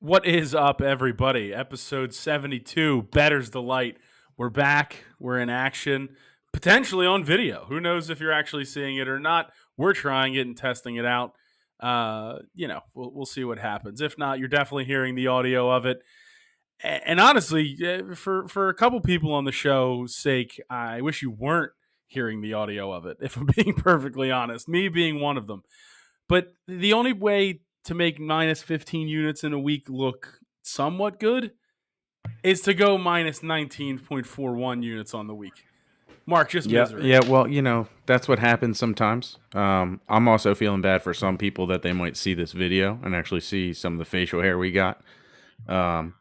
What is up, everybody? Episode 72, Bettors Delight. We're back. We're in action, potentially on video. Who knows if you're actually seeing it or not? We're trying it and testing it out. We'll see what happens. If not, you're definitely hearing the audio of it. And honestly, for a couple people on the show's sake, I wish you weren't hearing the audio of it, if I'm being perfectly honest, me being one of them. But the only way to make minus 15 units in a week look somewhat good is to go minus 19.41 units on the week. Mark, just misery. Yeah, well, that's what happens sometimes. I'm also feeling bad for some people that they might see this video and actually see some of the facial hair we got. But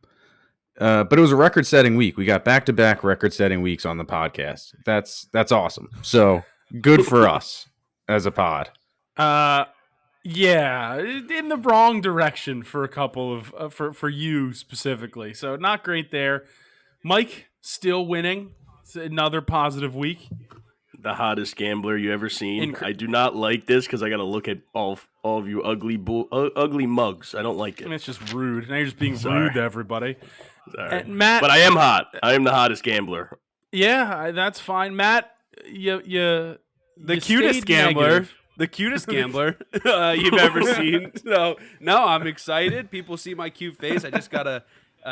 it was a record-setting week. We got back-to-back record-setting weeks on the podcast. That's awesome. So good for us as a pod. Yeah, in the wrong direction for a couple of for you specifically. So not great there. Mike still winning. It's another positive week. The hottest gambler you ever seen. I do not like this because I got to look at all of you ugly mugs. I don't like it. And it's just rude. Now you're just being rude to everybody. Sorry. Matt, but I am hot. I am the hottest gambler. Yeah, that's fine. Matt, the cutest gambler. Negative. The cutest gambler you've ever seen. So, no, I'm excited. People see my cute face. I just got a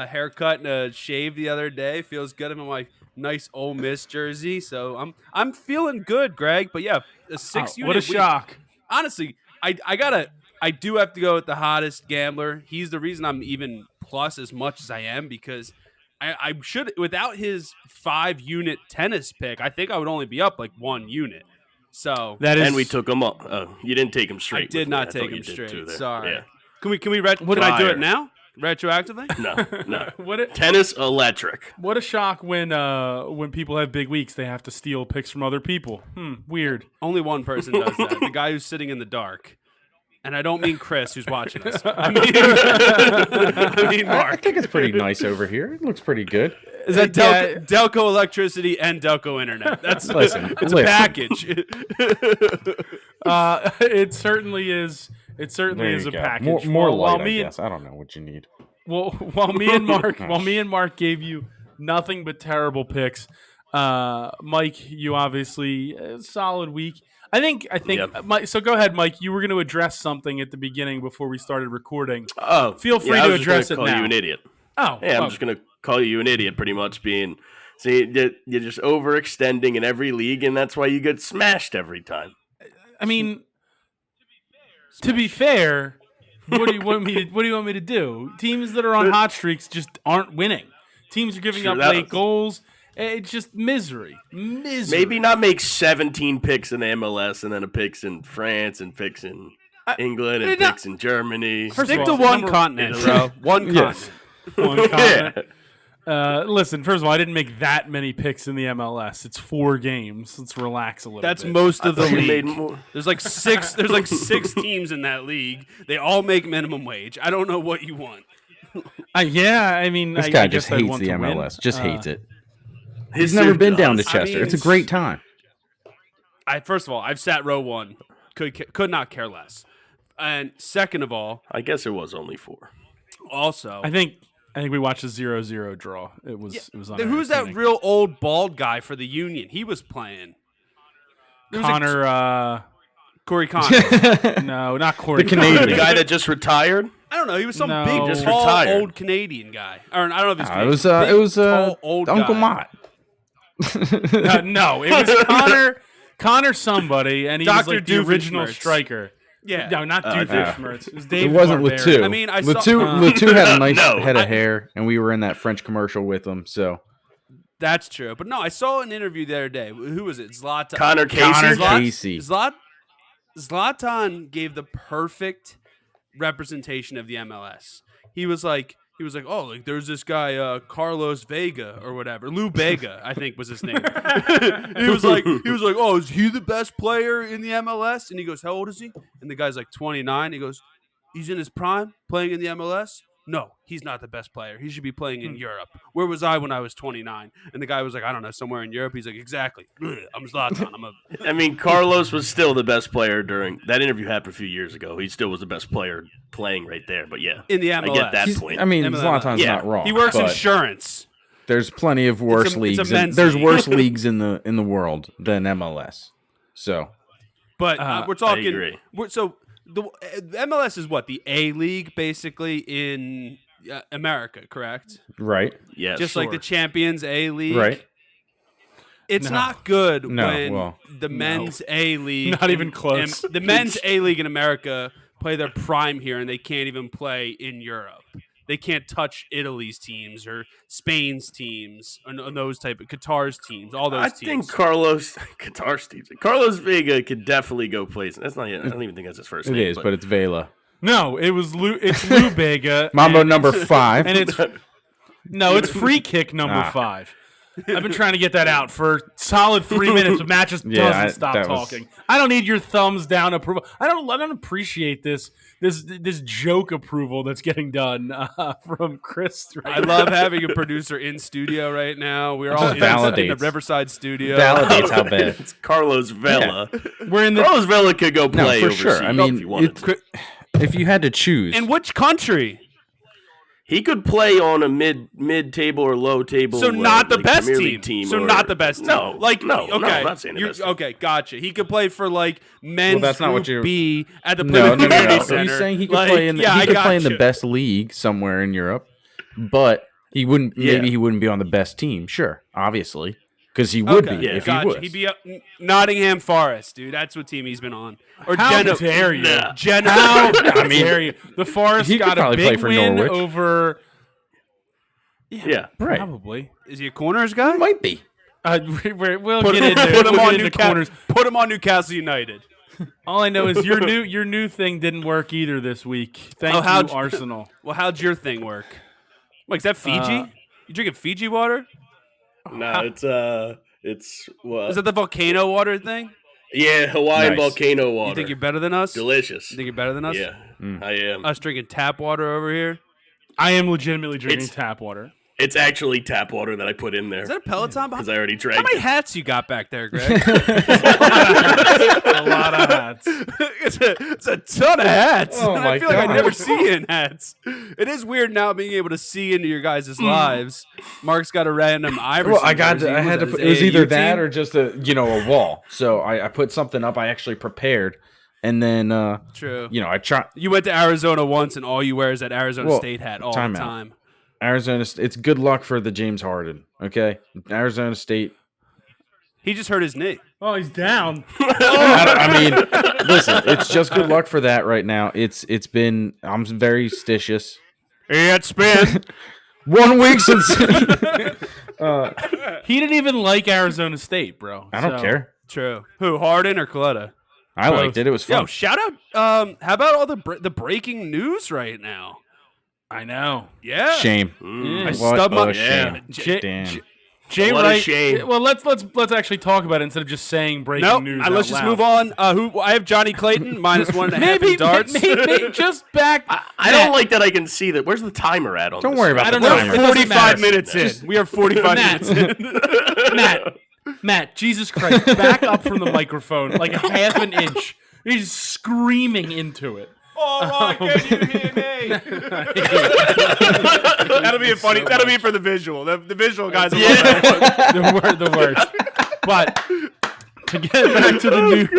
haircut and a shave the other day. Feels good. I'm in my nice Ole Miss jersey. So I'm feeling good, Greg. But yeah, a 6 unit. What a shock. Honestly, I do have to go with the hottest gambler. He's the reason I'm even plus as much as I am, because I should, without his 5-unit tennis pick, I think I would only be up like 1 unit. So that is, and we took him up. You didn't take him straight. I did not take him straight. Sorry. Yeah. Can I do it now? Retroactively? No. Tennis electric. What a shock when people have big weeks, they have to steal picks from other people. Weird. Only one person does that. The guy who's sitting in the dark. And I don't mean Chris, who's watching us. I mean Mark. I think it's pretty nice over here. It looks pretty good. Is that Delco electricity and Delco internet? That's it's a package. It certainly is. It certainly is a package. More light, I guess. I don't know what you need. Well, while me and Mark gave you nothing but terrible picks, Mike, you obviously a solid week. I think. Yep. Mike, so go ahead, Mike. You were going to address something at the beginning before we started recording. Oh, feel free to address it now. Call you an idiot. Oh, yeah. I'm just going to call you an idiot, pretty much. You're just overextending in every league, and that's why you get smashed every time. I mean, to be fair, what do you want me to do? Teams that are on hot streaks just aren't winning. Teams are giving up late goals. It's just misery. Maybe not make 17 picks in the MLS and then a picks in France and picks in England and picks in Germany. Stick to one continent, bro. One continent. One continent. Listen, first of all, I didn't make that many picks in the MLS. It's 4 games. Let's relax a little bit. That's most of the league. There's like 6 teams in that league. They all make minimum wage. I don't know what you want. I mean, this guy just hates the MLS. Just hates it. He's never been down to Chester. It's a great time. First of all, I've sat row 1. Could not care less. And second of all, I guess it was only 4. Also, I think we watched a 0-0 draw. It was who's that real old bald guy for the Union? He was playing. Corey Connor. No, not Corey. The Canadian. The guy that just retired? I don't know. He was some No. big, Just tall, retired. old Canadian guy. Or I don't know if he's Canadian. It was tall, old Uncle guy. Mott. No, it was Connor somebody, and he was like the original striker. Yeah. No, not Doofenshmirtz. It was Dave It wasn't Barbera. Latu. I mean, Latu had a nice No. head of hair, and we were in that French commercial with him. So That's true. But no, I saw an interview the other day. Who was it? Zlatan. Connor Casey. Zlatan gave the perfect representation of the MLS. He was like, oh, like there's this guy Carlos Vega or whatever, Lou Bega, I think was his name. he was like, oh, is he the best player in the MLS? And he goes, how old is he? And the guy's like 29. He goes, he's in his prime playing in the MLS. no, he's not the best player. He should be playing in Europe. Where was I when I was 29? And the guy was like, I don't know, somewhere in Europe. He's like, exactly. I'm Zlatan. I mean, Carlos was still the best player during that interview happened a few years ago. He still was the best player playing right there. But yeah, in the MLS. I get that point. I mean, MLS. Zlatan's Yeah. not wrong. He works but insurance. There's plenty of worse It's a leagues. men's There's league. worse leagues in the world than MLS. So But we're talking. I agree. So the MLS is what, the A League basically in America, correct? right, Yes. Just like the Champions A League, right. It's No. not good No, when well, the men's A League, Not even close. The men's A League in America play their prime here, and they can't even play in Europe. They can't touch Italy's teams or Spain's teams or those type of Qatar's teams. All those I teams. think Carlos Vega could definitely go place. That's not. I don't even think that's his first It name. is, but it's Vela. No, it's Lou Bega. Mambo and number it's- 5. And it's free kick number Ah. 5. I've been trying to get that out for solid 3 minutes, but Matt just Yeah, doesn't stop that was- talking. I don't need your thumbs down approval. I don't appreciate this joke approval that's getting done from Chris. I love having a producer in studio right now. We're all in the Validates. Riverside studio. Validates how bad. it's Carlos Vela. We're in the Carlos Vela could go No, play for overseas sure. I if mean, he wanted to. if you had to choose, In which country? He could play on a mid table or low table. So not the like best Premier team. League team. So or- not the best team. No, like no, okay, no, I'm not saying the best. team. Okay, gotcha. He could play for like men's that's not group what you're- B at the no, Plymouth no, no, Community no. Center. Are you saying he could Like, play in? yeah, he I could play in the gotcha. best league somewhere in Europe, but he wouldn't. Yeah. Maybe he wouldn't be on the best team. Sure, obviously, because he would Okay, be yeah. if gotcha. he was. He'd be up Nottingham Forest, dude. That's what team he's been on. Or How dare you? Nah. Genoa. How dare you? The Forest He could got a probably play big for win Norwich. over. Yeah. Right. Probably. Is he a corners guy? Might be. We'll Put get him, into put him we'll on get into Newcastle. corners. Put him on Newcastle United. All I know is your new thing didn't work either this week. Thank you, how'd- Arsenal. Well, how'd your thing work? Like, is that Fiji? Uh, You drinking Fiji water? No, it's Is that the volcano water thing? Hawaiian Nice. volcano water. You think you're better than us? delicious? You think you're better than us? Yeah, Mm. I am. Us drinking tap water over here. I am legitimately drinking It's- tap water. It's actually tap water that I put in there Is that a Peloton? because I already How drank many it. hats you got back there, Greg? A lot of hats. it's a ton of hats. Oh and my I feel like I God. never see you in hats. It is weird now being able to see into your guys' lives. Mark's got a random Iverson. Well, I jersey. had to. Was Put, that it was his either AAU that team? or just a wall. So I put something up. I actually prepared, and then True. I try You went to Arizona once, and all you wear is that Arizona Well, State hat all the time out. time. Arizona. It's good luck for the James Harden. Okay, Arizona State. He just hurt his knee. Oh, he's down. I mean, listen, it's just good luck for that right now. It's been. I'm very stitious. It's been 1 week since. He didn't even like Arizona State, bro. I don't So- care. true. Who, Harden or Coletta? I liked it. It was fun. Yo, shout out. How about all the breaking news right now? I know. Yeah. Shame. Mm. I What stubbed my a shame. J- Damn. J- Jay What a Wright. shame. Well, let's actually talk about it instead of just saying breaking Nope. news. Let's out just loud. move on. Who I have Johnny Clayton minus 1.5 Maybe, in darts. maybe just back. I don't like that I can see that. Where's the timer at on Don't this? worry about I the don't know. timer. It doesn't 45 matter. minutes in. We are 45 Matt. minutes in. Matt, Jesus Christ, back up from the microphone like a half an inch. He's screaming into it. Oh, can you hear me? That'll be funny. That'll be for the visual. The visual guys. Will love that. The worst. But to get back to the news,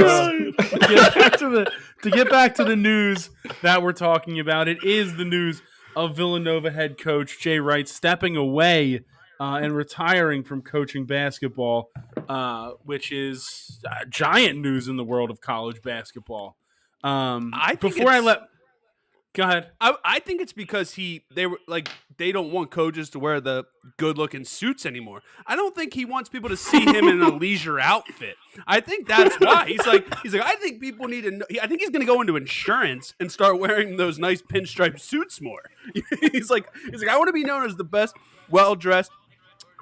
to get back to the news that we're talking about, it is the news of Villanova head coach Jay Wright stepping away and retiring from coaching basketball, which is giant news in the world of college basketball. I think Before I it's- let, go ahead. I think it's because they don't want coaches to wear the good looking suits anymore. I don't think he wants people to see him in a leisure outfit. I think that's why he's like I think people need to know. I think he's going to go into insurance and start wearing those nice pinstripe suits more. he's like I want to be known as the best, well dressed.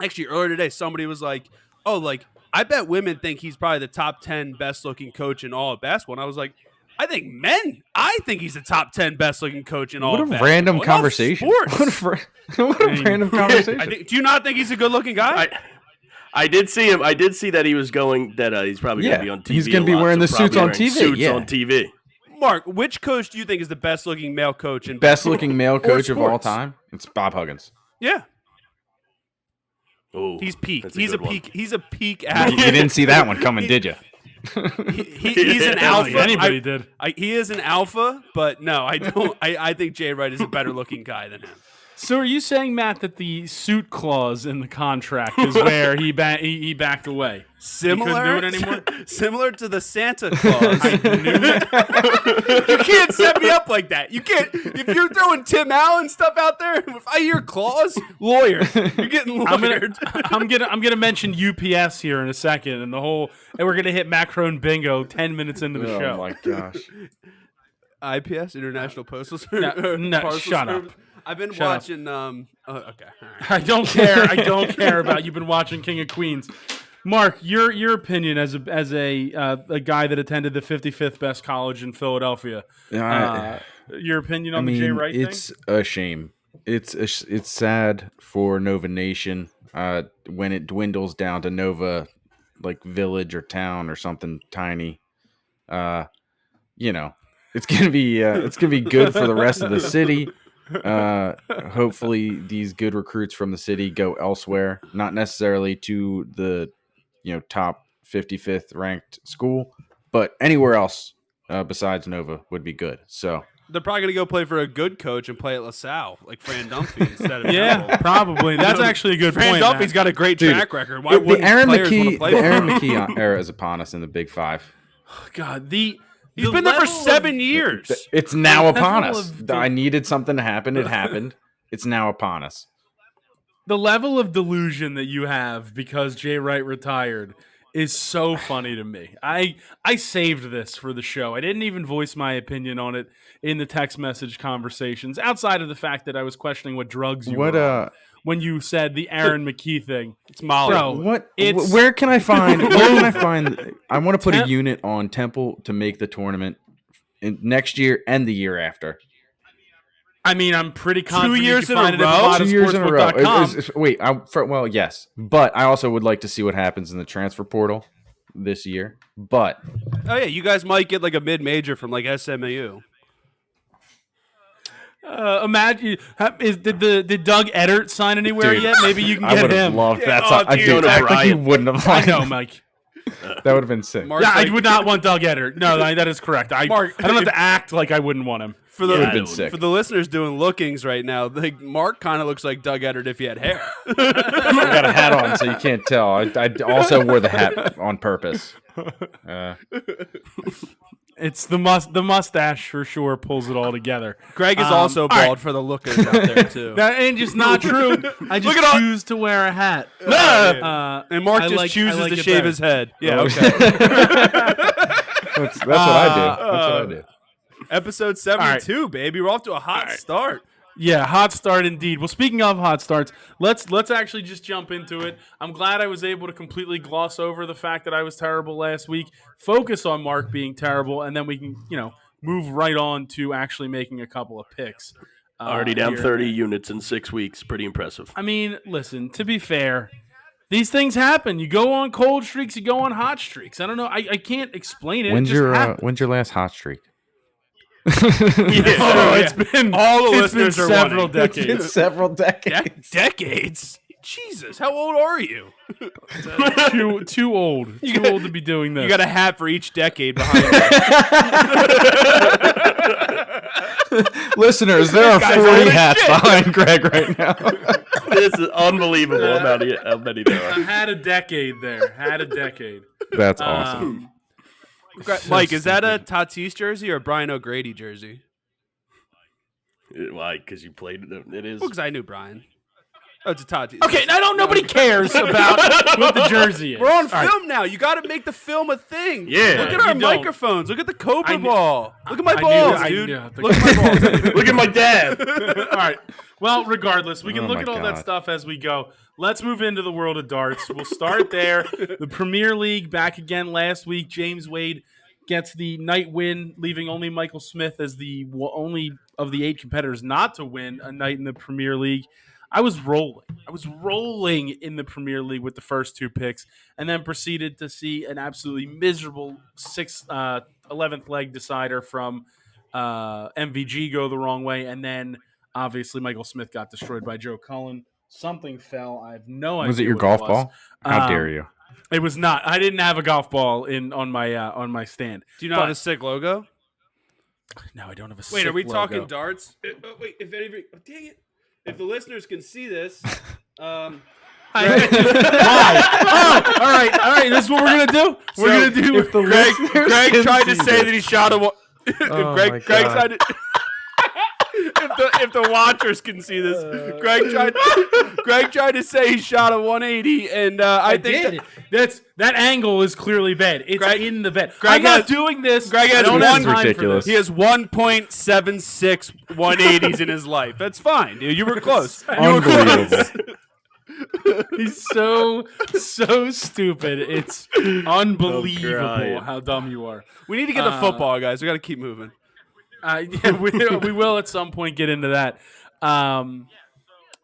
Actually, earlier today, somebody was like, "Oh, like I bet women think he's probably the top 10 best looking coach in all of basketball." And I was like, I think he's the top 10 best looking coach in all What a of basketball. random In all conversation. sports. What a random conversation. Do you not think he's a good looking guy? I did see him. I did see that he was going. That he's probably going to be on TV. He's going to be wearing the suits on TV. Suits on TV. Mark, which coach do you think is the best looking male coach in Best looking male coach of all sports? time? It's Bob Huggins. Yeah. Oh, He's peak. that's He's a good one. peak. He's a peak You athlete. didn't see that one coming, did you? He's an I don't alpha. think anybody did. He is an alpha, but no, I don't. I think Jay Wright is a better looking guy than him. So are you saying, Matt, that the suit clause in the contract is where he backed away? Similar, He couldn't do it anymore? Similar to the Santa Claus. You can't set me up like that. You can't. If you're throwing Tim Allen stuff out there, if I hear Claus, lawyer, you're getting lawyered. I'm gonna mention UPS here in a second, and we're gonna hit Macron bingo 10 minutes into the show. Oh my gosh. IPS, International Postal Service. No, Parcel shut up. Service. I've been Shut up. watching. Okay. All right. I don't care. I don't care about you've been watching King of Queens. Mark, your opinion as a guy that attended the 55th best college in Philadelphia. Your opinion on the Jay Wright thing? It's a shame. It's sad for Nova Nation when it dwindles down to Nova, like village or town or something tiny. It's gonna be good for the rest of the city. Hopefully these good recruits from the city go elsewhere, not necessarily to the top 55th ranked school, but anywhere else besides Nova would be good. So They're probably going to go play for a good coach and play at LaSalle, like Fran Dunphy instead of Yeah, Temple. probably. That's actually a good Fran point. Dunphy's Matt. got a great Dude, track record. Why the wouldn't Aaron players want to McKee, play the for Aaron him? McKee era is upon us in the Big Five. God, He's been there for 7 years. It's now upon level us. of I needed something to happen. It happened. It's now upon us. The level of delusion that you have because Jay Wright retired is so funny to me. I saved this for the show. I didn't even voice my opinion on it in the text message conversations, outside of the fact that I was questioning what drugs you were on when you said the Aaron McKee thing. It's Molly. Bro, Where can I find? I want to put a unit on Temple to make the tournament next year and the year after. I mean, I'm pretty confident 2 years you in can a find it row? at 2 years in a row. bottomsportsbook.com. Well, yes, but I also would like to see what happens in the transfer portal this year. But Oh, yeah, you guys might get like a mid-major from like SMU. Imagine, did Doug Eddert sign anywhere Dude, yet? Maybe you can I get would have him. loved that. Oh, I dude, do act like you O'Brien. wouldn't have. I Liked know, it. Mike. That would have been sick. Mark's Yeah, I like- would not want Doug Eddert. No, that is correct. Mark, I don't have to act like I wouldn't want him. For the, It would've been sick. for the listeners doing lookings right now, like Mark kind of looks like Doug Eddert if he had hair. I got a hat on, so you can't tell. I also wore the hat on purpose. It's the mustache for sure pulls it all together. Greg is also all bald right. for the lookers out there too. That ain't just not true. I just Look at all- choose to wear a hat. And Mark I just like- chooses I like to it shave better. his head. Yeah, Oh. okay. That's what I do. That's what I do. Episode 72, baby. We're off to a hot start. Yeah, hot start indeed. Well, speaking of hot starts, let's actually just jump into it. I'm glad I was able to completely gloss over the fact that I was terrible last week, focus on Mark being terrible, and then we can, move right on to actually making a couple of picks. Already down here. 30 units in 6 weeks. Pretty impressive. I mean, listen, to be fair, these things happen. You go on cold streaks, you go on hot streaks. I don't know. I can't explain it. When's it just your happens. when's your last hot streak? It's been All the it's been listeners are several wanting. decades. Several decades. Decades? Jesus, how old are you? too old. Too old to be doing this. You got a hat for each decade behind you. Listeners, there are Guys, 40 holy hats shit. behind Greg right now. This is unbelievable how many there I are. had a decade there. Had a decade. That's awesome. Mike, is that a Tatis jersey or a Brian O'Grady jersey? Why? Because you played it. It is. Because I knew Brian. Oh, it's a Tatis. Okay, nobody cares about what the jersey is. We're on All right. film now. You got to make the film a thing. Yeah. Look at our You don't. microphones. Look at the Cobra I knew- ball. Look at my I knew- balls, I dude. knew- Look at my balls. Look at my dad. All right. Well, regardless, we can Oh look my at all that God. stuff as we go. Let's move into the world of darts. We'll start there. The Premier League back again last week. James Wade gets the night win, leaving only Michael Smith as the only of the 8 competitors not to win a night in the Premier League. I was rolling. I was rolling in the Premier League with the first 2 picks, and then proceeded to see an absolutely miserable 11th leg decider from MVG go the wrong way, and then obviously Michael Smith got destroyed by Joe Cullen. Something fell. I have no idea. Was it your what golf was. ball? How dare you? It was not. I didn't have a golf ball on my stand. Do you not have a sick logo? No, I don't have a. Wait, sick are we logo. talking darts? Wait, if any, dang it! If the listeners can see this, Why? Oh, all right. This is what we're gonna do. We're gonna do. If the Greg tried to say that he shot a. Greg tried to. If the watchers can see this, Greg tried to say he shot a 180, and I think that angle is clearly bad. It's in the bed. Greg I'm not doing this. Greg has ridiculous. He has 1.76 180s in his life. That's fine, dude. You were close. Unbelievable. He's so stupid. It's unbelievable how dumb you are. We need to get to football, guys. We got to keep moving. Yeah, we will at some point get into that.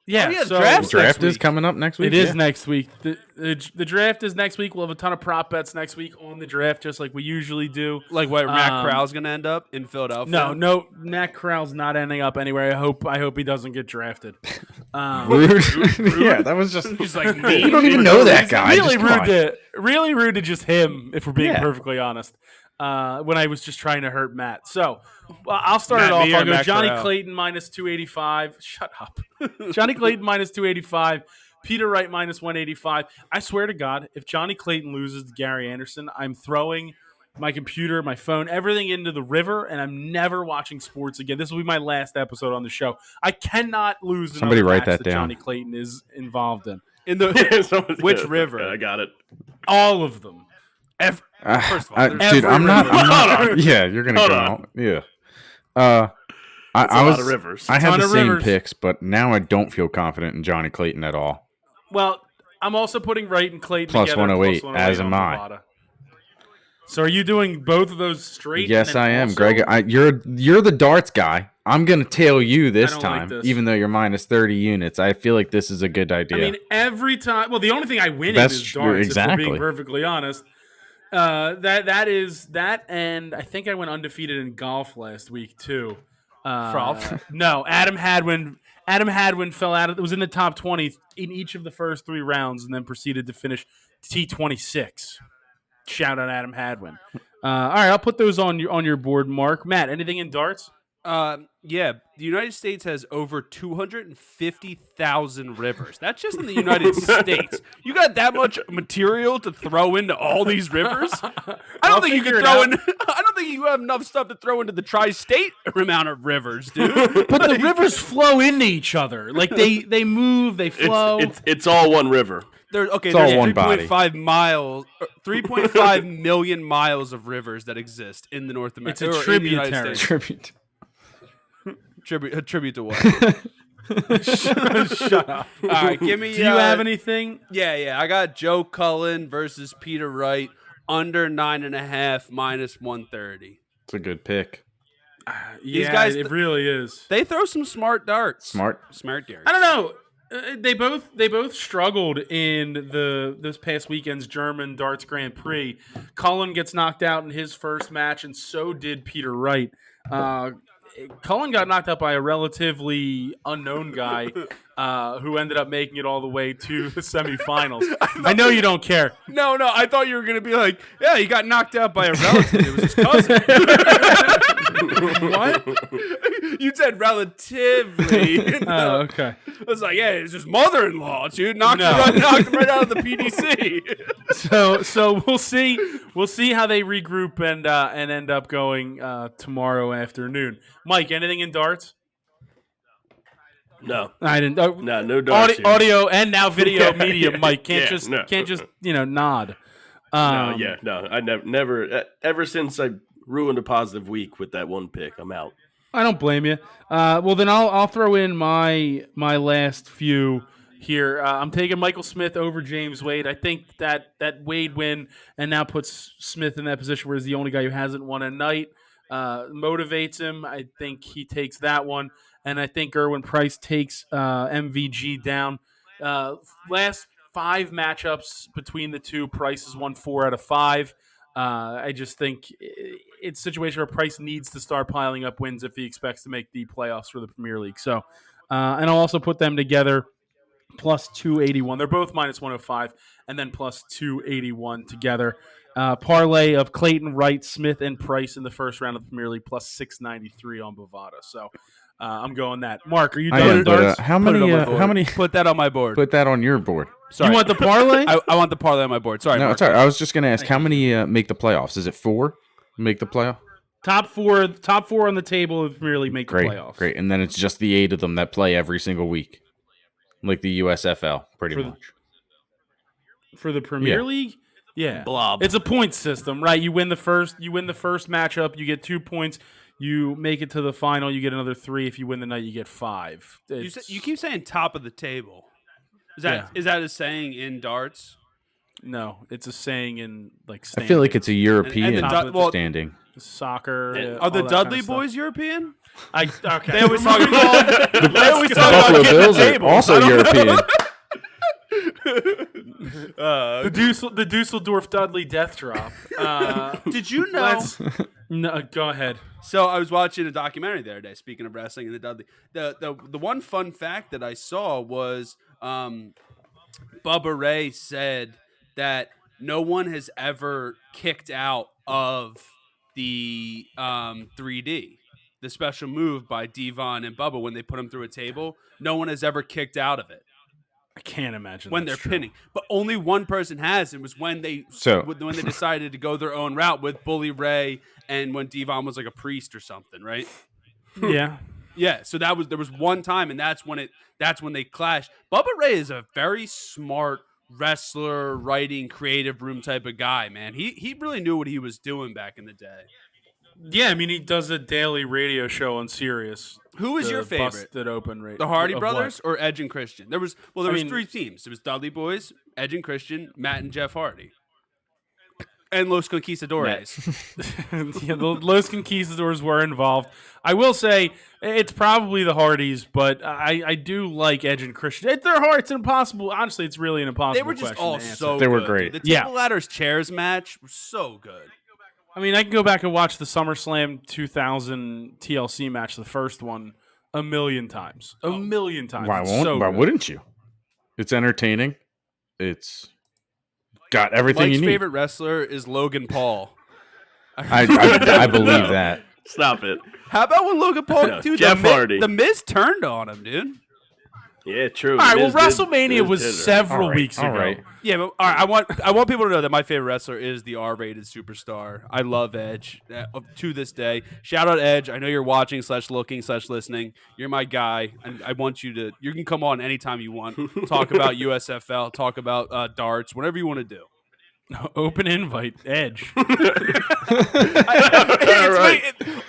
Yeah, so draft Draft is coming up next week. It is next week. The draft is next week. We'll have a ton of prop bets next week on the draft, just like we usually do. Like where Matt Corral's going to end up in Philadelphia? No, Matt Corral's not ending up anywhere. I hope he doesn't get drafted. Yeah, that was just. He's like, You don't even know that guy. Really rude to just him, if we're being perfectly honest. When I was just trying to hurt Matt. So I'll start it off. I'll go Johnny Clayton minus 285. Shut up. Johnny Clayton minus 285. Peter Wright minus 185. I swear to God, if Johnny Clayton loses to Gary Anderson, I'm throwing my computer, my phone, everything into the river, and I'm never watching sports again. This will be my last episode on the show. I cannot lose Somebody another write match that down. Johnny Clayton is involved in. In the which river? I got it. All of them. First of all, dude, I'm not. Yeah, you're gonna go on. Yeah. I was. A lot of rivers. I had the same rivers. picks, but now I don't feel confident in Johnny Clayton at all. Well, I'm also putting Wright and Clayton Plus together. 108, plus as on am I. Bovada. So are you doing both of those straight? Yes, I am, also... Greg. You're the darts guy. I'm gonna tail you this I don't time, like this. even though you're minus 30 units. I feel like this is a good idea. I mean, every time. Well, the only thing I win That's is true, darts. exactly. If we're being perfectly honest. That is that, and I think I went undefeated in golf last week too. No, Adam Hadwin. Adam Hadwin fell out. It was in the top 20 in each of the first 3 rounds, and then proceeded to finish T26. Shout out Adam Hadwin. All right, I'll put those on your board, Mark. Matt, anything in darts? Yeah, the United States has over 250,000 rivers. That's just in the United States. You got that much material to throw into all these rivers? I don't think you can throw in. I don't think you have enough stuff to throw into the tri-state amount of rivers, dude. But the rivers flow into each other. Like they move, they flow. It's all one river. There's all 3.5 miles, 3.5 million miles of rivers that exist in the North America. It's a tributary. Tribute to what? Shut up. All right, give me. Do you have anything? Yeah. I got Joe Cullen versus Peter Wright under 9.5 minus 130. It's a good pick. These guys, it really is. They throw some smart darts. Smart darts. I don't know. They both struggled in this past weekend's German darts Grand Prix. Cullen gets knocked out in his first match, and so did Peter Wright. Cullen got knocked out by a relatively unknown guy who ended up making it all the way to the semifinals. I know you don't care. No, I thought you were going to be like, yeah, he got knocked out by a relative. It was his cousin. What? You said relatively. Oh, okay. I was like, yeah, it's his mother-in-law. Dude, knocked him right out of the PDC. So we'll see. We'll see how they regroup and end up going tomorrow afternoon. Mike, anything in darts? No, I didn't. no darts. Audio and now video medium. Yeah, Mike can't no. just nod. No. I never. Ever since I ruined a positive week with that one pick, I'm out. I don't blame you. Well, then I'll throw in my last few here. I'm taking Michael Smith over James Wade. I think that Wade win and now puts Smith in that position where he's the only guy who hasn't won a night. Motivates him. I think he takes that one, and I think Gerwin Price takes MVG down. Last 5 matchups between the two, Price has won 4 out of 5. I just think it's a situation where Price needs to start piling up wins if he expects to make the playoffs for the Premier League. So, and I'll also put them together plus 281. They're both minus 105, and then plus 281 together. Parlay of Clayton, Wright, Smith, and Price in the first round of the Premier League, plus 693 on Bovada. So I'm going that. Mark, are you done with darts? How many? Put that on my board. Put that on your board. Sorry. You want the parlay? I want the parlay on my board. Sorry, No, Mark. it's all right. I was just going to ask, how many make the playoffs? Is it 4 make the playoff? Top four on the table of the Premier League make the playoffs. Great. And then it's just the 8 of them that play every single week, like the USFL, pretty much. For the Premier League? Yeah. Blob. It's a point system, right? You win the first matchup, you get 2 points. You make it to the final, you get another 3. If you win the night, you get 5. You keep saying top of the table. Is that a saying in darts? No, it's a saying in like I feel like it's a European standing. Soccer. Are the Dudley boys European? Okay. They always talk about The Buffalo Bills are also European. The Dusseldorf Dudley death drop. Did you know? No, go ahead. So I was watching a documentary the other day. Speaking of wrestling and the Dudley, the one fun fact that I saw was Bubba Ray said that no one has ever kicked out of the 3D, the special move by Devon and Bubba when they put him through a table. No one has ever kicked out of it. I can't imagine when they're pinning, but only one person has. It was when they decided to go their own route with Bully Ray and when Devon was like a priest or something, right? Yeah, yeah. So there was one time, and that's when they clashed. Bubba Ray is a very smart wrestler, writing, creative room type of guy, man. He really knew what he was doing back in the day. Yeah, I mean, he does a daily radio show on Sirius. Who was your favorite? Busted open radio. The Hardy Brothers or Edge and Christian? There was 3 teams. There was Dudley Boys, Edge and Christian, Matt and Jeff Hardy, and Los Conquistadores. Yeah, the Los Conquistadors were involved. I will say it's probably the Hardys, but I do like Edge and Christian. They're hard. It's impossible. Honestly, it's really an impossible. They were just all so. They good, were great. Dude. The table ladders chairs match was so good. I mean, I can go back and watch the SummerSlam 2000 TLC match, the first one, a million times. A million times. Why wouldn't you? It's entertaining. It's got everything Mike's you need. Favorite wrestler is Logan Paul. I believe that. Stop it. How about when Logan Paul, dude, Jeff Hardy. The Miz turned on him, dude. Yeah, true. All right, well, WrestleMania was several weeks ago. Right. Yeah, but all right, I want people to know that my favorite wrestler is the R-rated superstar. I love Edge to this day. Shout out Edge. I know you're watching / looking / listening. You're my guy, and I want you to. You can come on anytime you want. Talk about USFL. Talk about darts. Whatever you want to do. Open invite, Edge.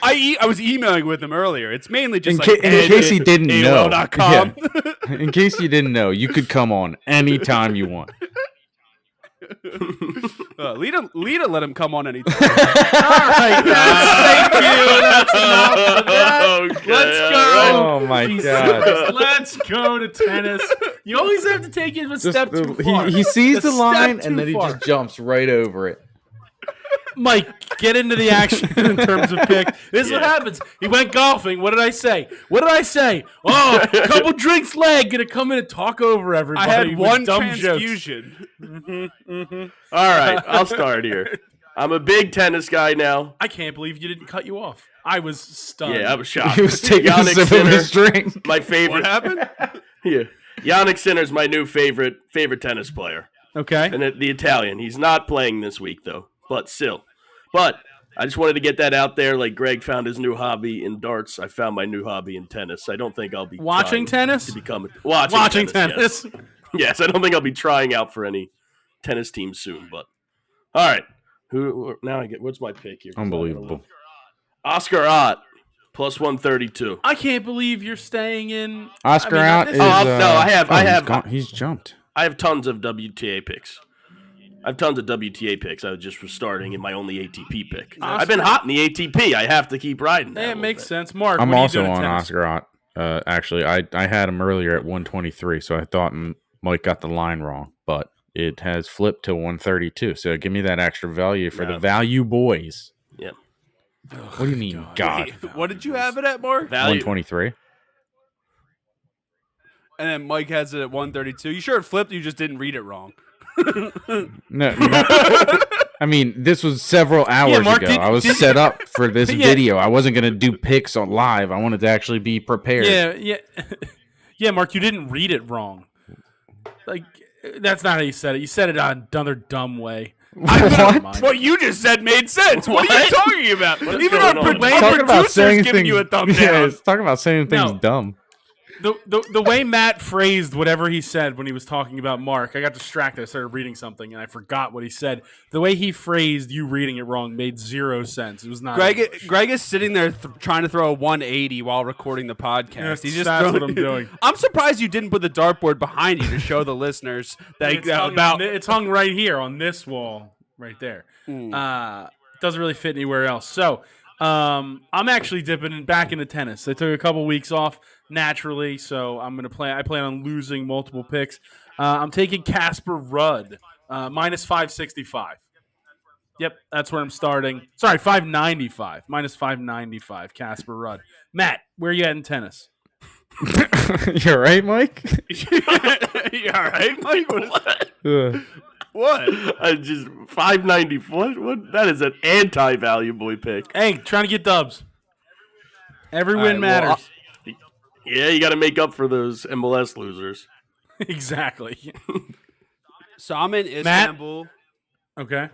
I was emailing with him earlier. It's mainly just in case he didn't know. AOL.com. Yeah. In case you didn't know, you could come on anytime you want. Lita let him come on anytime. All right, thank you. That's enough of that. Okay, Let's go. right. Oh my God! Let's go to tennis. You always have to take it a step too far. He sees the A line step and then too he far. just jumps right over it. Mike, get into the action in terms of pick. This is what happens. He went golfing. What did I say? Oh, a couple drinks lag. Gonna come in and talk over everybody. I had with one dumb transfusion. All right, I'll start here. I'm a big tennis guy now. I can't believe you didn't cut you off. I was stunned. Yeah, I was shocked. He was taking a Yannick sip of his Sinner, drink. my favorite. What happened? Yeah, Yannick Sinner's my new favorite tennis player. Okay. And the Italian. He's not playing this week, though, but still. But I just wanted to get that out there. Like Greg found his new hobby in darts. I found my new hobby in tennis. I don't think I'll be Watching tennis? to become watching tennis. Yes. Yes, I don't think I'll be trying out for any tennis teams soon. But all right, now I get what's my pick here? Unbelievable. Oscar Ott. plus 132. I can't believe you're staying in. Oscar out is. no, I have. He's jumped. I have tons of WTA picks. I have tons of WTA picks. I just was starting in my only ATP pick. I've been hot in the ATP. I have to keep riding that. Yeah, it makes sense. Mark, I'm what are you also doing in on tennis? Oscar out. Actually, I had him earlier at 123, so I thought Mike got the line wrong, but it has flipped to 132. So give me that extra value for the value boys. Yep. What do you mean, God? Wait, what did you have it at, Mark? Value. 123. And then Mike has it at 132. You sure it flipped? You just didn't read it wrong. No. I mean, this was several hours Mark, ago. I was set up for this video. I wasn't going to do picks on live. I wanted to actually be prepared. Yeah, Mark, you didn't read it wrong. Like, that's not how you said it. You said it on another dumb way. What? What you just said made sense. What are you talking about? Even our Talking about saying giving things, you a thumb yeah, down. it's talking about saying things No. dumb. The way Matt phrased whatever he said when he was talking about Mark, I got distracted. I started reading something and I forgot what he said. The way he phrased you reading it wrong made zero sense. It was not. Greg is sitting there trying to throw a 180 while recording the podcast. He's just that's throwing, what I'm doing. I'm surprised you didn't put the dartboard behind you to show the listeners that It's hung right here on this wall, right there. Doesn't really fit anywhere else. So I'm actually dipping back into tennis. I took a couple weeks off naturally, so I'm gonna play. I plan on losing multiple picks. I'm taking Casper Rudd minus 565. Yep, that's where I'm starting. Sorry, 595 minus 595. Casper Rudd. Matt, where are you at in tennis? You're right, Mike. You all right, Mike? What? I just 590. What? That is an anti-value boy pick. Hey, trying to get dubs. Every win matters. Yeah, you got to make up for those MLS losers. Exactly. So I'm in Istanbul. Okay.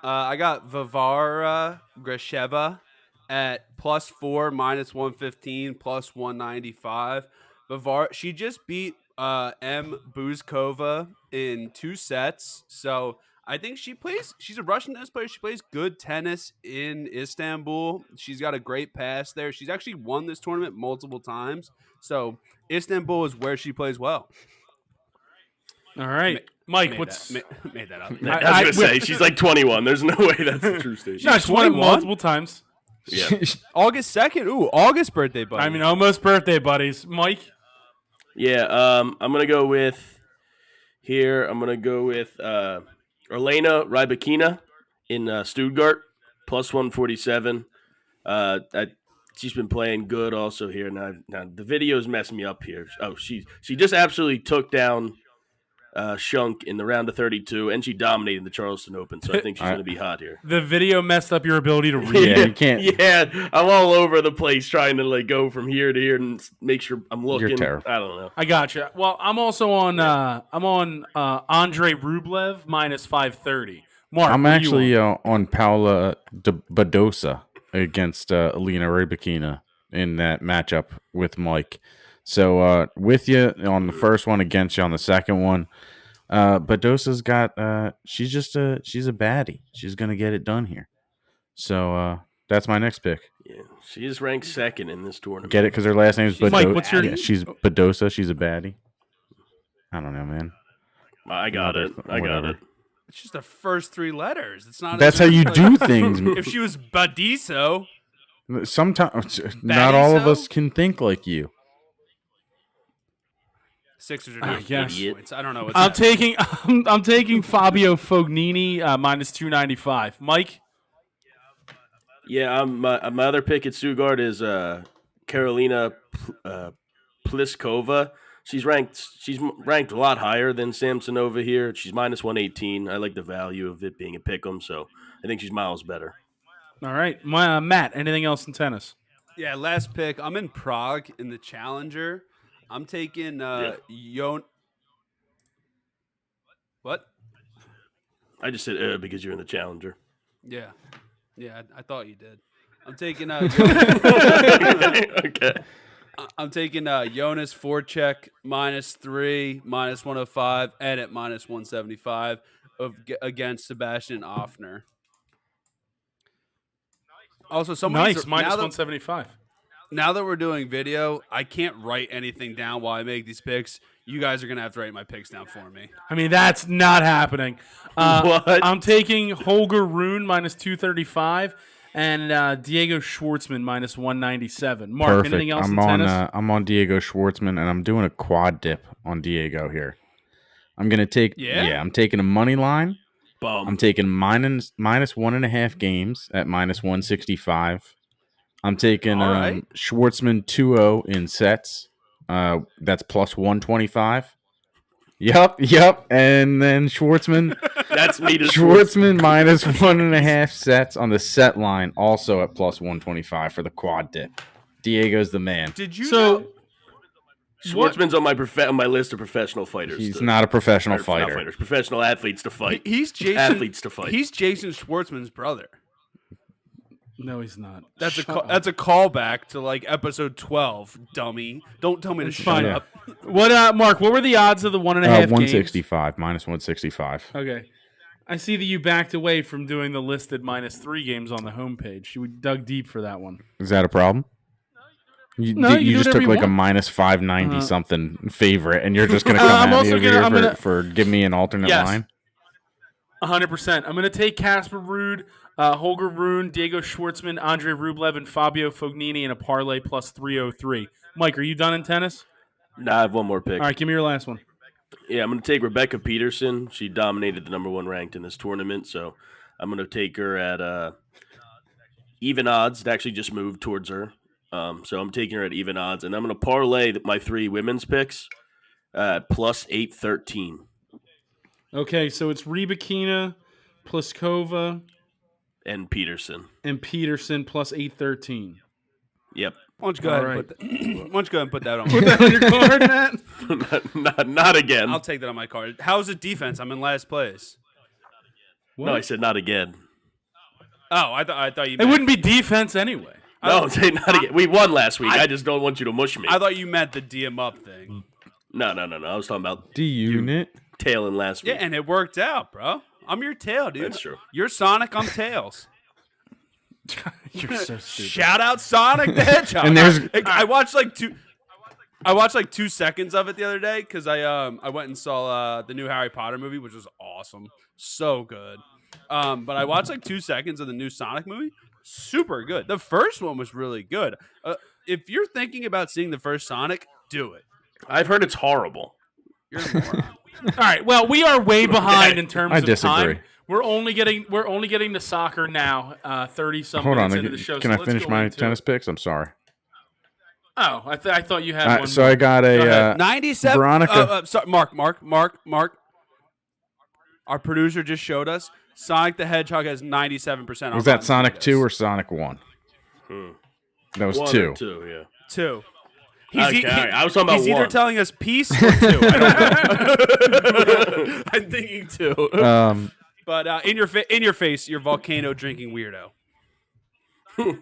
I got Vivara Grasheva at +4, minus 115, plus 195. Vivara, she just beat M. Buzkova in 2 sets. So I think she's a Russian tennis player. She plays good tennis in Istanbul. She's got a great pass there. She's actually won this tournament multiple times. So Istanbul is where she plays well. All right. Mike, Made what's... made that up. I was going to say, she's like 21. There's no way that's the true station. No, she's won it 21? multiple times. Yeah. August 2nd. Ooh, August birthday, buddy. I mean, almost birthday buddies. Mike? Yeah, I'm going to go with Elena Rybakina in Stuttgart, plus 147. She's been playing good also here. Now the video's messing me up here. Oh, she just absolutely took down Shunk in the round of 32, and she dominated the Charleston Open, so I think she's going to be hot here. The video messed up your ability to read. Yeah, you can't. Yeah, I'm all over the place trying to like go from here to here and make sure I'm looking. You're terrible. I don't know. I gotcha. Well, I'm also on Andrei Rublev minus 530. Mark, I'm what are you actually on? on Paula Badosa against Alina Rybakina in that matchup with Mike. So with you on the first one, against you on the second one. Badosa's got she's a baddie. She's gonna get it done here. So that's my next pick. Yeah, she is ranked second in this tournament. Get it because her last name is Badosa. Mike, what's your- Yeah, she's Badosa. She's a baddie. I don't know, man. I got it. Whatever. It's just the first 3 letters. It's not. That's how you do things. If she was Badiso, Sometimes not all of us can think like you. Sixers are I doing guess. points. I don't know. What's I'm happening. taking Fabio Fognini minus 295. Mike? Yeah, my other pick at Stuttgart is Karolina Pliskova. She's ranked a lot higher than Samsonova here. She's minus 118. I like the value of it being a pick'em, so I think she's miles better. All right. Matt, anything else in tennis? Yeah, last pick. I'm in Prague in the Challenger. I'm taking What? I just said because you're in the Challenger. Yeah, I thought you did. I'm taking Okay. I'm taking Jonas Voracek -3, minus 105, and at minus 175 against Sebastian Offner. Also, Nice, minus now that, 175. Now that we're doing video, I can't write anything down while I make these picks. You guys are gonna have to write my picks down for me. I mean, that's not happening. What? I'm taking Holger Rune minus 235 and Diego Schwartzman minus 197. Mark, Perfect. anything else I'm in on. tennis? I'm on Diego Schwartzman, and I'm doing a quad dip on Diego here. I'm gonna take. Yeah? I'm taking a money line. Bum. I'm taking minus 1.5 games at minus 165. I'm taking All right. Schwartzman 2-0 in sets. That's plus 125. Yep. And then Schwartzman That's me to Schwartzman minus 1.5 sets on the set line, also at plus 125 for the quad dip. Diego's the man. Did you know? So, Schwartzman's on my list of professional fighters. He's not a professional or not fighter. fighters, professional athletes to fight. He's Jason. Athletes to fight. He's Jason Schwartzman's brother. no, he's not. That's Shut a up. that's a callback to like episode 12. Dummy, don't tell me to shut fine. up. What, Mark? What were the odds of the 1.5 games? 165 minus 165. Okay. I see that you backed away from doing the listed minus 3 games on the homepage. You dug deep for that one. Is that a problem? No, you do just whatever took you like a want. minus 590 something favorite, and you're just gonna come I'm at me also over gonna- I'm here gonna- for give me an alternate Yes. line. 100%. I'm going to take Casper Ruud, Holger Rune, Diego Schwartzman, Andre Rublev, and Fabio Fognini in a parlay plus 303. Mike, are you done in tennis? Nah, I have one more pick. All right, give me your last one. Yeah, I'm going to take Rebecca Peterson. She dominated the number 1 ranked in this tournament, so I'm going to take her at even odds. It actually just moved towards her. So I'm taking her at even odds, and I'm going to parlay my 3 women's picks at plus 813. Okay, so it's Rybakina, Pliskova, And Peterson. and Peterson plus 813. Yep. Why don't you go ahead All and put why don't you go ahead and put that on? Put that on your card, Matt. not again. I'll take that on my card. How's the defense? I'm in last place. What? No, I said not again. Oh, I thought you. It meant, wouldn't be defense anyway. No, I'm saying not again. We won last week. I just don't want you to mush me. I thought you meant the DM up thing. No. I was talking about D unit. tailing last week. Yeah, and it worked out, bro. I'm your tail, dude. That's true. You're Sonic. I'm Tails. You're so stupid. Shout out Sonic the Hedgehog. And there's- I watched like 2 seconds of it the other day because I went and saw the new Harry Potter movie, which was awesome, so good. But I watched like 2 seconds of the new Sonic movie, super good. The first one was really good. If you're thinking about seeing the first Sonic, do it. I've heard it's horrible. You're a moron. All right. Well, we are way behind in terms I of disagree. time. We're only getting to soccer now. 30 some Hold on. minutes into the show. Can so I let's finish go my into tennis it. picks? I'm sorry. Oh, I thought you had one. So more. I got Go ahead. a 97. Veronica. Sorry, Mark. Our producer just showed us Sonic the Hedgehog has 97%. on Was that Rotten Sonic 2 Tomatoes. or Sonic 1? That was One 2. or 2, yeah. 2? Okay, all right. I was talking about He's either one. telling us peace or 2. I don't know. I'm thinking 2. But in your face, you're volcano drinking weirdo.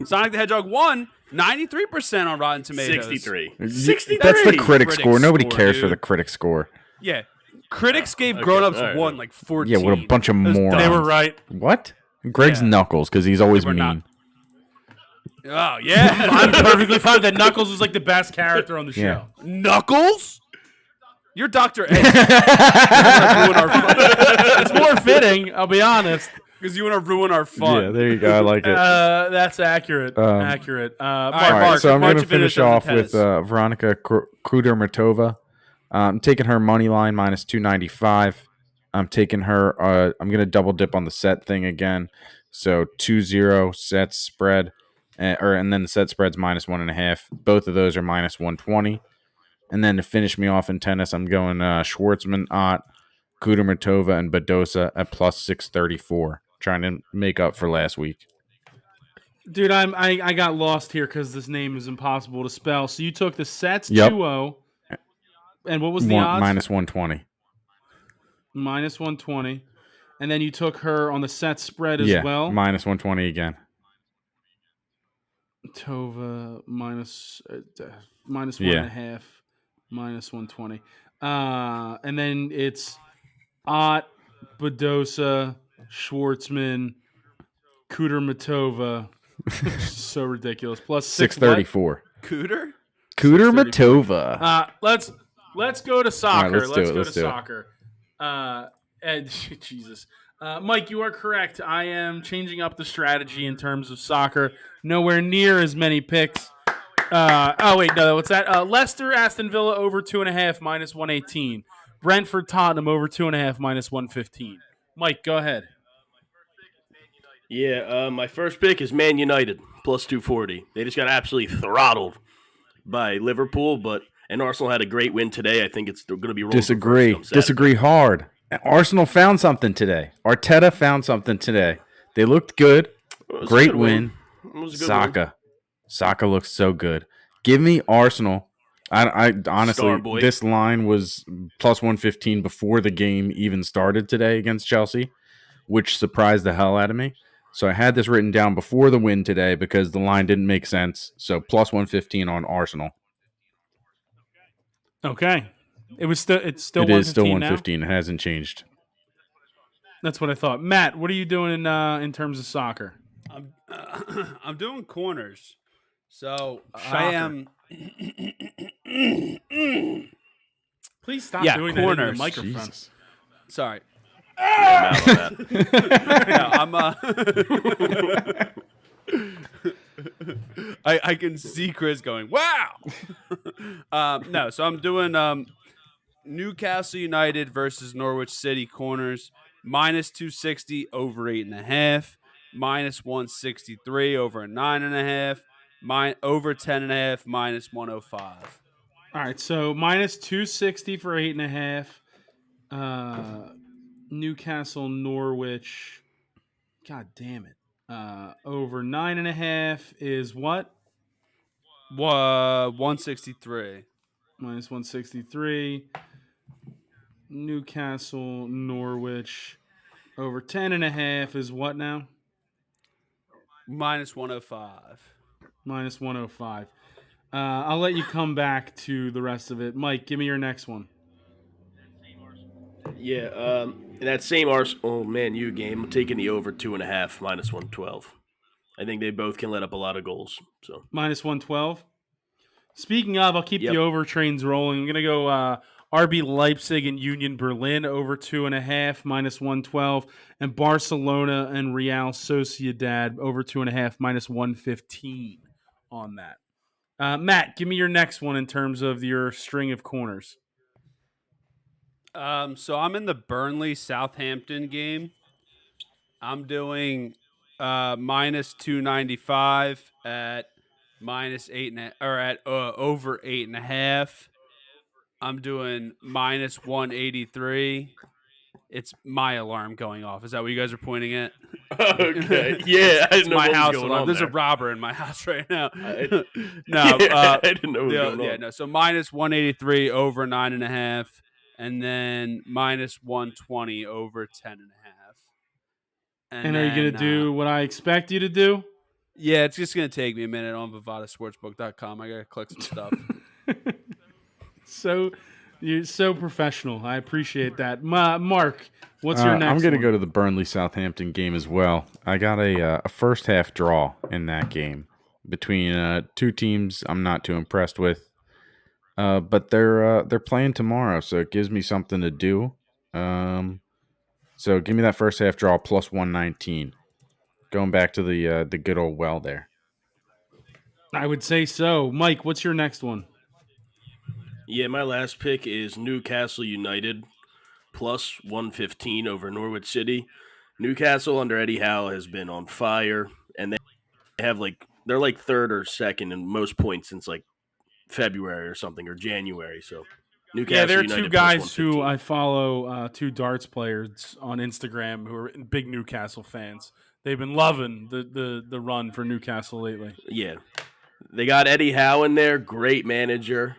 Sonic the Hedgehog 1, 93% on Rotten Tomatoes. 63. 63. That's the critic Critic score. Nobody score, cares for dude. the critic score. Yeah. Critics gave okay, Grown Ups all right. 1 like 14. Yeah, what a bunch of That's dumb. morons. They were right. What? Greg's Yeah. knuckles because he's always They were mean. not. Oh, yeah. I'm perfectly fine. That Knuckles was like the best character on the Yeah. show. Knuckles? You're Dr. A. It's It's more fitting. I'll be honest. because you want to ruin our fun. Yeah, there you go. I like it. That's accurate. Accurate. All Mark, right, so I'm why going don't to you finish finish on the off with tennis? Veronica Kudermetova. I'm taking her money line minus 295. I'm taking her. I'm going to double dip on the set thing again. So 2-0 sets spread, and then the set spread's minus 1.5. Both of those are minus 120. And then to finish me off in tennis, I'm going Schwartzman, Ott, Kudermetova, and Badosa at plus 634, trying to make up for last week. dude, I got lost here because this name is impossible to spell. So you took the sets Yep. 2-0, and what was the odds? Minus 120. Minus 120, and then you took her on the set spread as Yeah, well. minus 120 again. Tova minus minus Yeah. 1.5, minus 120, and then it's Ott, Badosa, Schwartzman, Kudermetova. So ridiculous. Plus 634. Cooter? Cooter 6:34. Matova. Let's go to soccer. let's do it, Let's go let's to do it. soccer. And Jesus, Mike, you are correct. I am changing up the strategy in terms of soccer. Nowhere near as many picks. Oh wait, no, what's that? Leicester, Aston Villa over 2.5 minus 118. Brentford, Tottenham over 2.5 minus 115. Mike, go ahead. Yeah, my first pick is Man United plus 240. They just got absolutely throttled by Liverpool, and Arsenal had a great win today. I think it's going to be roles reversed come Saturday. Disagree hard. Arsenal found something today. Arteta found something today. They looked good. It was a Great good win. It was a good win. Saka. Saka looks so good. Give me Arsenal. I honestly, Starboy. this line was plus 115 before the game even started today against Chelsea, which surprised the hell out of me. So I had this written down before the win today because the line didn't make sense. So plus 115 on Arsenal. Okay, it's still It 115 is still now. 115. It hasn't changed. That's what I thought. Matt, what are you doing in terms of soccer? I'm doing corners. So Shocker. I am. Please stop Yeah, doing that into the corners. microphone. Jesus. Sorry. Yeah, I'm out on that. No, I'm. I can see Chris going, wow. No, so I'm doing Newcastle United versus Norwich City corners minus 260 over 8.5, minus 163 over 9.5, over 10.5 minus 105. All right, so minus 260 for 8.5. Newcastle, Norwich. God damn it. Over 9.5 is what? 163. Minus 163. Newcastle, Norwich. Over 10.5 is what now? Minus 105. Minus 105. I'll let you come back to the rest of it. Mike, give me your next one. Yeah, in that same Arsenal Man U game, I'm taking the over 2.5 minus 112. I think they both can let up a lot of goals. So Minus 112. Speaking of, I'll keep Yep. the over trains rolling. I'm going to go RB Leipzig and Union Berlin over 2.5 minus 112, and Barcelona and Real Sociedad over 2.5 minus 115 on that. Matt, give me your next one in terms of your string of corners. So I'm in the Burnley Southampton game. I'm doing minus 295 at minus 8 or at over 8.5. I'm doing minus 183. It's my alarm going off. Is that what you guys are pointing at? Okay. Yeah, I It's didn't know my what was house going alarm. on There's there. a robber in my house right now. I No, didn't know what was going on. yeah, no. So minus 183 over 9.5, and then minus 120 over 10.5. And are you going to do what I expect you to do? Yeah, it's just gonna take me a minute on VivadaSportsbook.com. I gotta click some stuff. So you're so professional. I appreciate that. Mark, what's your next I'm going to one? go to the Burnley Southampton game as well. I got a first half draw in that game between two teams I'm not too impressed with. But they're playing tomorrow, so it gives me something to do. So give me that first half draw plus 119. Going back to the good old well there. I would say so. Mike, what's your next one? Yeah, my last pick is Newcastle United plus 115 over Norwich City. Newcastle under Eddie Howe has been on fire, and they have they're like third or second in most points since like February or something or January. So Newcastle Yeah, there are United two plus guys who 115. I follow, two darts players on Instagram who are big Newcastle fans. They've been loving the run for Newcastle lately. Yeah, they got Eddie Howe in there, great manager.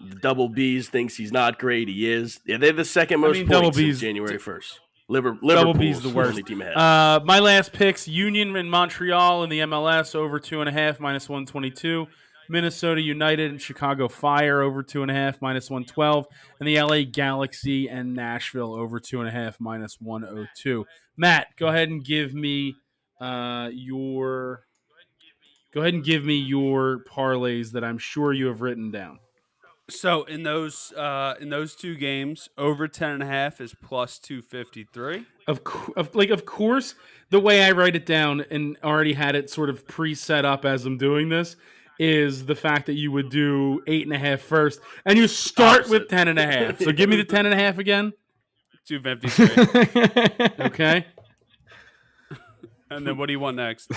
The Double B's thinks he's not great. He is. Yeah, they have the second most Double points since B's January 1st. Double Liverpool's B's the worst. only team ahead. My last picks: Union and Montreal in the MLS over 2.5 minus 122. Minnesota United and Chicago Fire over 2.5 minus 112, and the LA Galaxy and Nashville over 2.5 minus 102. Matt, go ahead and give me your Go ahead and give me your parlays that I'm sure you have written down. So in those 2 games, over 10.5 is plus 253. Of course, the way I write it down and already had it sort of pre-set up as I'm doing this is the fact that you would do 8.5 first, and you start with 10.5. So give me the 10.5 again. 253. Okay. And then what do you want next?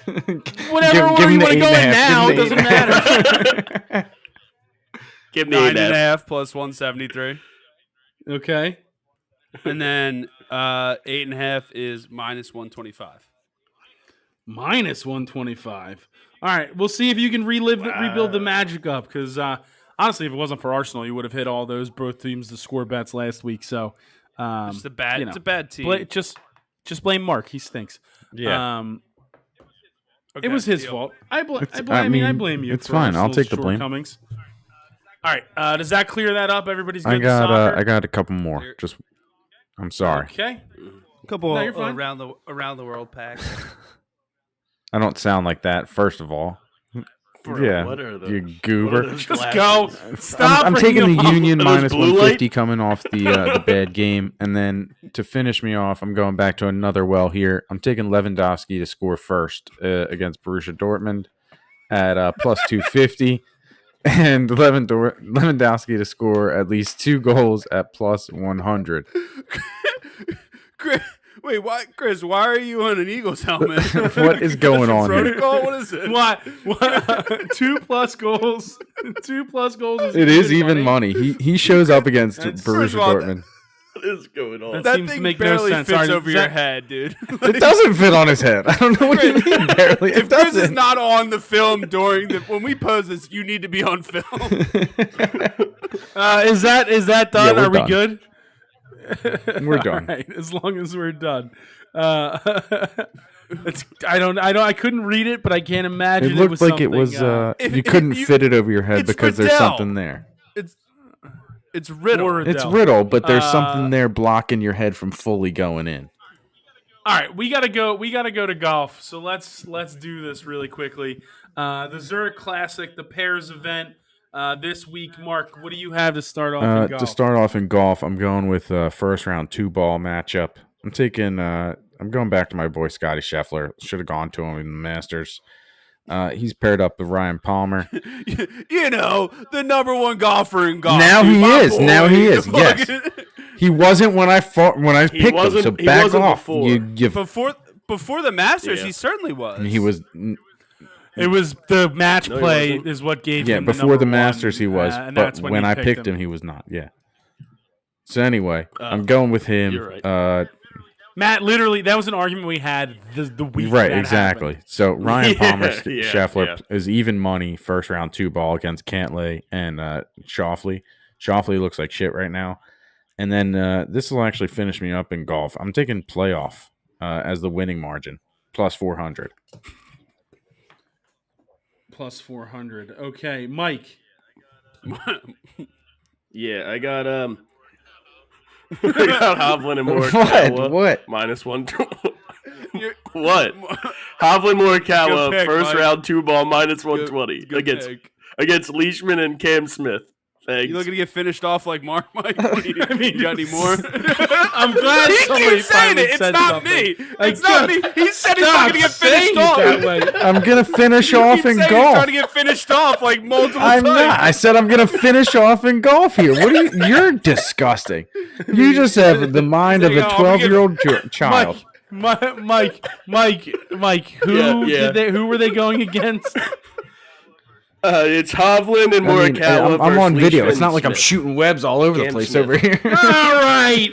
Whatever order you want to go in now, it doesn't matter. Give me 9.5 plus 173. Okay. And then 8.5 is minus 125. Minus 125. All right, we'll see if you can rebuild the magic up. Because honestly, if it wasn't for Arsenal, you would have hit all those both teams to score bets last week. So It's a bad team. Just blame Mark. He stinks. Yeah. It was his fault. I blame you. It's for fine. I'll Arsenal's take the blame. shortcomings. All right. Does that clear that up? Everybody's good. I to soccer? got a couple more. I'm sorry. Okay. A couple No, you're fine. around the world packs. I don't sound like that. First of all, yeah, What are those? you goober. Just go. Stop. I'm taking bringing the them up. Union Are those minus blue 150 coming off the bad game, and then to finish me off, I'm going back to another well here. I'm taking Lewandowski to score first against Borussia Dortmund at plus 250, and Lewandowski to score at least 2 goals at plus 100. Wait, why, Chris? Why are you on an Eagles helmet? What is going on here? Protocol? What is it? What? 2+ goals. 2+ goals. It is even money. He shows up against That's- Borussia first of all, Dortmund. What is going on? That seems to thing make no barely sense. fits Sorry, over is your that- head, dude. It doesn't fit on his head. I don't know what you mean barely. It If Chris is doesn't. not on the film during when we pose this, you need to be on film. Is that done? Yeah, we're Are we done. good? We're done. All right, as long as we're done. I couldn't read it, but I can't imagine It looked was like it something, was. if- You couldn't you- fit it over your head it's because there's Riddell. something there. It's Riddle. Or It's Riddell. Riddle, but there's something there blocking your head from fully going in. All right, we gotta go to golf. So let's do this really quickly. The Zurich Classic, the pairs event this week. Mark, what do you have to start off in golf? To start off in golf, I'm going with first round 2-ball matchup. I'm going back to my boy Scotty Scheffler. Should have gone to him in the Masters. He's paired up with Ryan Palmer. You know, the number one golfer in golf. Now dude, he my is. boy. Now he is. Yes. He wasn't when I picked him. wasn't- So he back wasn't off. before. You Before the Masters, Yeah. he certainly was. he was. It was the match No, he play wasn't. is what gave Yeah, him the before number the one, Masters he was, and but that's when you I picked him, he was not. Yeah. So anyway, Oh, I'm going with him. you're right. Matt, literally, that was an argument we had the week. Right, that exactly. happened. So Ryan Palmer, Yeah, Scheffler yeah. is even money first round 2-ball against Cantlay and Schauffele. Schauffele looks like shit right now. And then this will actually finish me up in golf. I'm taking playoff as the winning margin, plus 400. Plus 400. Okay, Mike. Yeah, I got Hovland and Morikawa. What? Minus 120. What? Hovland Morikawa, Good pick, first Mike. round 2-ball, minus 120 Good against pick. Leishman and Cam Smith. Thanks. You looking to get finished off like Mark, Mike? I mean, you got any more? I'm glad He somebody keeps saying finally it. It's said not something. me. Like, It's not me. He said he's not going to get finished off. that way. I'm going to finish He off keeps in saying he's golf. trying to get finished off like multiple I'm times. not. I said I'm going to finish off in golf here. What are you? You're disgusting. You just have the mind of a He's like, "Oh, I'm gonna 12-year-old child. Mike, who were they going against? It's Hovland and I mean, Morikawa. I'm on versus video. Leishman It's not like I'm Smith. shooting webs all over the Cam place Smith. over here. all right.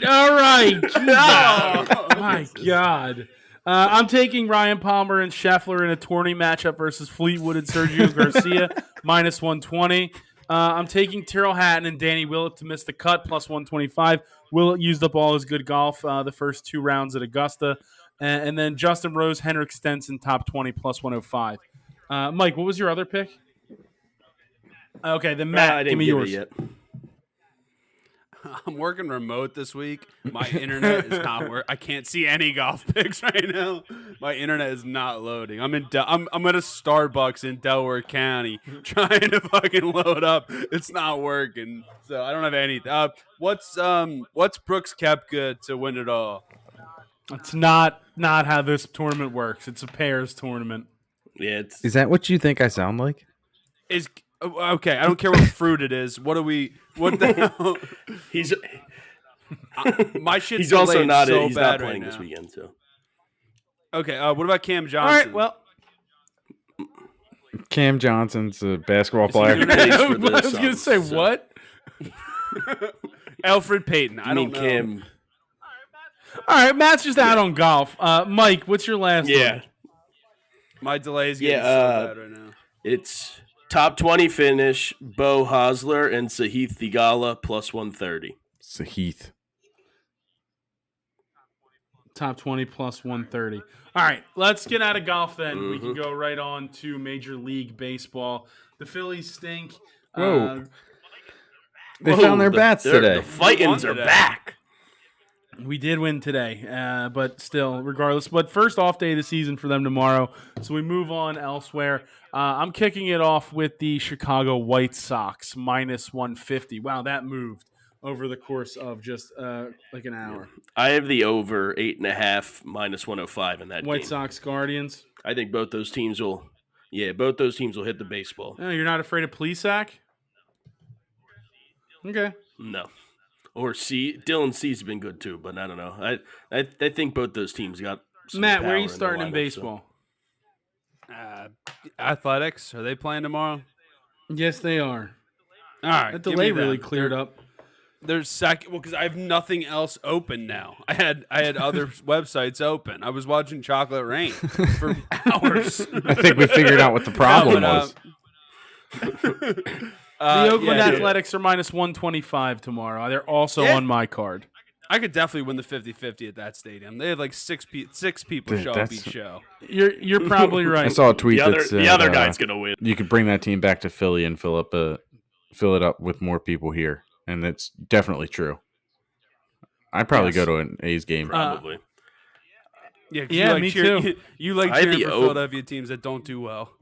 Oh, my God. I'm taking Ryan Palmer and Scheffler in a tourney matchup versus Fleetwood and Sergio Garcia, minus 120. I'm taking Tyrrell Hatton and Danny Willett to miss the cut, plus 125. Willett used up all his good golf the first 2 rounds at Augusta. And then Justin Rose, Henrik Stenson, top 20, plus 105. Mike, what was your other pick? Okay, then Matt, I give didn't me give yours. it yet. I'm working remote this week. My internet is not working. I can't see any golf pics right now. My internet is not loading. I'm at a Starbucks in Delaware County trying to fucking load up. It's not working. So I don't have anything. What's Brooks Koepka to win it all? It's not how this tournament works. It's a pairs tournament. Yeah, Is that what you think I sound like? Is okay. I don't care what fruit it is. What the hell? he's My shit's he's also delayed not so he's bad not right playing now. this weekend. So Okay. What about Cam All Johnson? right, well, Cam Johnson's a basketball Is he player. gonna place for I the was going to Suns, say so- what? Alfred Payton. I I don't mean, know. Cam. All right, Matt's just out on golf. Mike, what's your last Yeah, one? My delay is getting Yeah, so bad right now. it's top 20 finish. Bo Hosler and Sahith Theegala plus 130. Sahith. Top 20 plus 130. All right, let's get out of golf then. We can Mhm. go right on to Major League Baseball. The Phillies stink. Whoa. They Whoa, found their bats today. The Fightins are today. back. We did win today, but still, regardless. But first off day of the season for them tomorrow, so we move on elsewhere. I'm kicking it off with the Chicago White Sox minus 150. Wow, that moved over the course of just like an hour. I have the over 8.5 minus 105 in that White game. Sox Guardians. I think both those teams will hit the baseball. Oh, you're not afraid of Plesac? Okay. No. Or Dylan C's been good too, but I don't know. I think both those teams got some Matt, where power are you in the starting in lineup, baseball? Athletics. Are they playing tomorrow? Yes, they are. All right. That give delay me really them. cleared up. There's second. Well, because I have nothing else open now. I had other websites open. I was watching Chocolate Rain for hours. I think we figured out what the problem No, was. The Oakland yeah, Athletics are minus 125 tomorrow. They're also Yeah. on my card. I could definitely win the 50-50 at that stadium. They had like six people Dude, show up that's- each show. You're probably I right. saw a tweet The that said the other guy's gonna win. you could bring that team back to Philly and fill it up with more people here, and that's definitely true. I'd probably Yes. go to an A's game. Probably. Yeah, 'cause Yeah, you like me too. You like I had cheering the for O- Philadelphia teams that don't do well.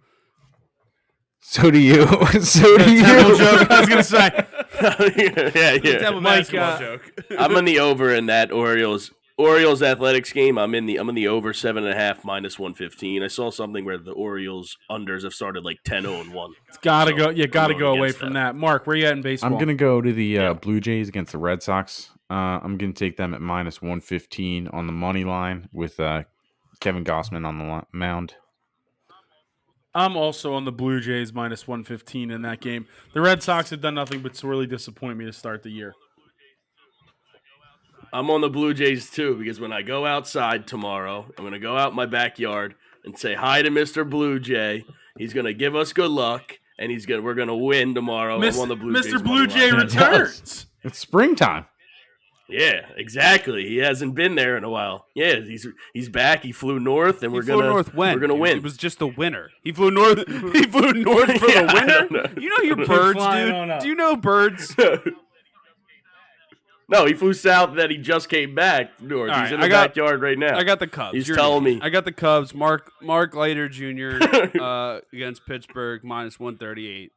So do you. So do Terrible you. joke. I was gonna say. yeah. Mike, joke. I'm in the over in that Orioles Athletics game. I'm in the over 7.5 minus 115. I saw something where the Orioles unders have started like 10-0-1. It's gotta So, go. You gotta I'm go going away against from that. Mark, where you at in baseball? I'm gonna go to the Blue Jays against the Red Sox. I'm gonna take them at minus 115 on the money line with Kevin Gossman on the mound. I'm also on the Blue Jays minus 115 in that game. The Red Sox have done nothing but sorely disappoint me to start the year. I'm on the Blue Jays too because when I go outside tomorrow, I'm going to go out in my backyard and say hi to Mr. Blue Jay. He's going to give us good luck, and we're going to win tomorrow. I'm on the Blue Jays. Mr. Blue money Jay line. returns. It's springtime. Yeah, exactly. He hasn't been there in a while. Yeah, he's back. He flew north, and He flew north when? we're gonna dude? win. It was just the winner. He flew north. He flew north for Yeah, the I don't winner. know. You know your birds, flying on dude. up. Do you know birds? No, he flew south. Then he just came back north. All He's right, in the I got- backyard right now. I got the Cubs. He's You're telling me. me. I got the Cubs. Mark Leiter Jr. Against Pittsburgh minus 138.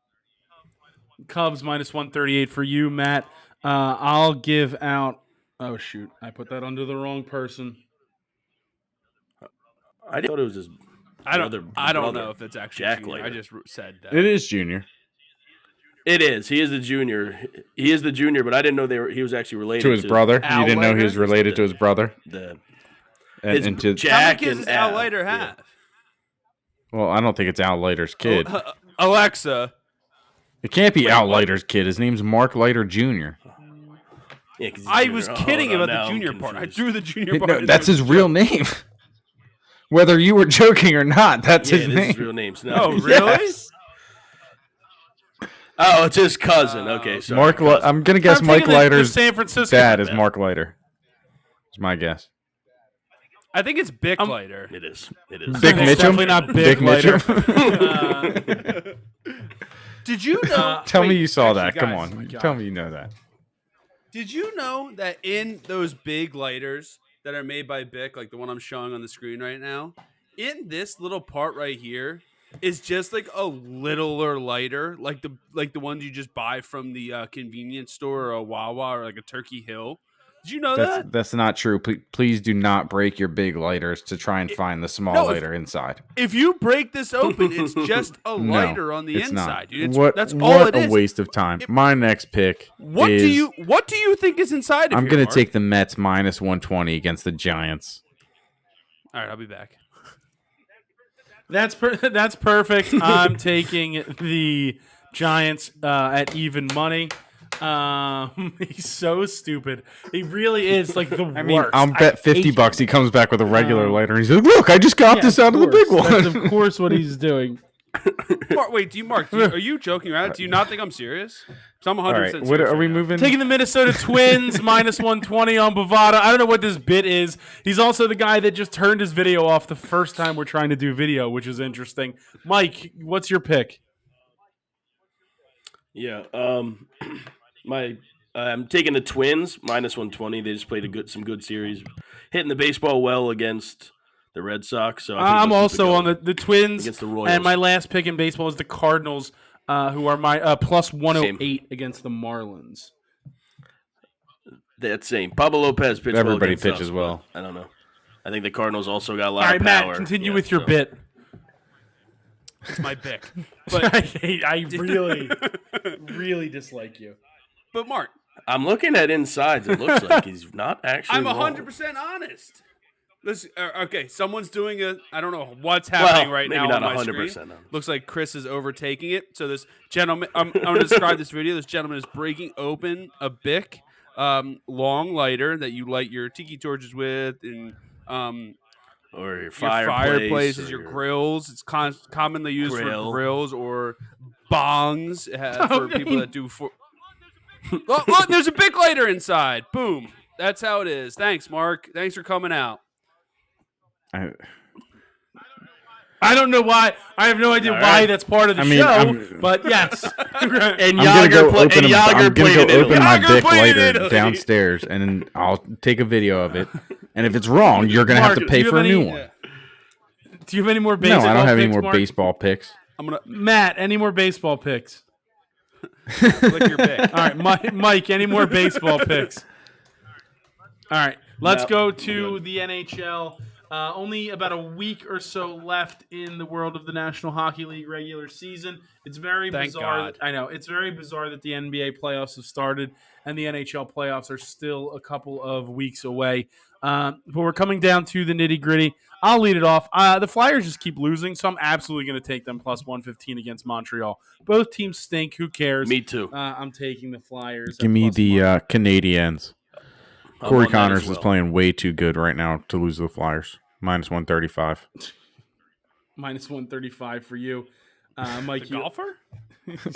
Cubs minus 138 for you, Matt. I'll give out. Oh shoot! I put that under the wrong person. I thought it was his. I don't brother, know if it's actually Jack junior. Leiter. I just said that. It is Junior It is. He is the junior. He is the junior, but I didn't know he was actually related to his brother. Al You didn't know he was Leiter? related to his brother. The And, and to, How many Jack kids and does Al Al. Leiter Yeah. have? well, I don't think it's Al Leiter's kid. Alexa. It can't be Al Leiter's kid. His name's Mark Leiter Jr. Yeah, 'cause he's I junior. was Oh, kidding hold on, about now the I'm junior part. I confused. threw the junior part. No, in that's there. his real name. Whether you were joking or not, that's Yeah, his this name. is real names. No. Oh, really? Yes. Oh, it's his cousin. Okay, sorry. Mark. cousin. I'm gonna guess I'm Mike thinking the Leiter's San Francisco dad is Mark Leiter. It's my guess. I think it's Bick Leiter. It is. It is. Big It's Mitchum. definitely not Big Big Leiter. Mitchum. Did you know? Tell me Wait, you saw actually, that. Come guys, on. God. Tell me you know that. Did you know that in those big lighters that are made by Bic, like the one I'm showing on the screen right now, in this little part right here is just like a littler lighter, like the ones you just buy from the convenience store or a Wawa or like a Turkey Hill. Did you know that? That's not true. Please do not break your big lighters to try and find the small no, lighter inside. If you break this open, it's just a No, lighter on the it's inside, not. dude. That's What all it a is. waste of time. My next pick What is, do you think is inside of I'm here, going to Mark? take the Mets minus 120 against the Giants. All right, I'll be back. That's perfect. I'm taking the Giants at even money. He's so stupid. He really is like the worst. I mean, I'll bet $50 he comes back with a regular lighter and he's like, look, I just got Yeah, this out of the big one. That's of course what he's doing. Wait, are you joking around? Do you not think I'm serious? 'Cause I'm 100% All right, serious. what are right we now. moving? Taking the Minnesota Twins minus 120 on Bovada. I don't know what this bit is. He's also the guy that just turned his video off the first time we're trying to do video, which is interesting. Mike, what's your pick? Yeah. I'm taking the Twins minus 120. They just played some good series, hitting the baseball well against the Red Sox. So I think I'm they'll keep also it on going the Twins, against the Royals. and my last pick in baseball is the Cardinals, who are my plus 108 against the Marlins. That same. Pablo Lopez pitched Everybody well against pitches us, well. but I don't know. I think the Cardinals also got a lot All right, of power. Matt, continue Yeah, with your so. bit. It's my pick. I really, really dislike you. But Mark, I'm looking at insides. It looks like he's not actually I'm wrong. 100% honest. Listen, okay, someone's doing I don't know what's happening right maybe now not on my 100% screen. honest. Looks like Chris is overtaking it. So this gentleman, I'm going to describe this video. This gentleman is breaking open a Bic long lighter that you light your tiki torches with, and Or your your fireplace. fireplaces, or your grills. It's commonly used grill. for grills or bongs for Okay. people that do. Look, there's a Bic lighter inside. Boom. That's how it is. Thanks, Mark. Thanks for coming out. I don't know why. I have no idea All why right. that's part of the I mean, show, but yes. And I'm Yager gonna go played in Italy. open my Yager Bic played in lighter Italy. downstairs, and then I'll take a video of it. And if it's wrong, you're gonna have Mark, to do pay you for have a new any- one. Do you have any more No, baseball I don't have any picks, more Mark? baseball picks. I'm gonna Matt, any more baseball picks? lick your Bic. All right, Mike, any more baseball picks? All right, let's No, go I'm to good. the NHL. Only about a week or so left in the world of the National Hockey League regular season. It's very Thank bizarre. God. I know. It's very bizarre that the NBA playoffs have started and the NHL playoffs are still a couple of weeks away. But we're coming down to the nitty-gritty. I'll lead it off. The Flyers just keep losing, so I'm absolutely going to take them plus 115 against Montreal. Both teams stink. Who cares? Me too. I'm taking the Flyers. Give at me plus the money. Canadiens. I'm Corey on that as Connors is well. playing way too good right now to lose to the Flyers. Minus 135. Minus 135 for you. Mike, The golfer?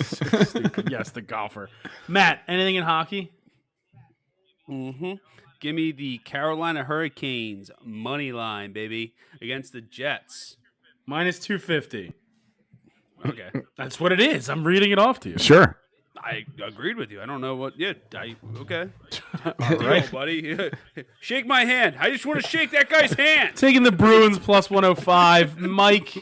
So stupid. Yes, the golfer. Matt, anything in hockey? Mm-hmm. Give me the Carolina Hurricanes money line, baby, against the Jets. Minus 250. Okay. That's what it is. I'm reading it off to you. Sure. I agreed with you. I don't know what. Yeah, okay. All Deal, right. buddy. Shake my hand. I just want to shake that guy's hand. Taking the Bruins plus 105. Mike,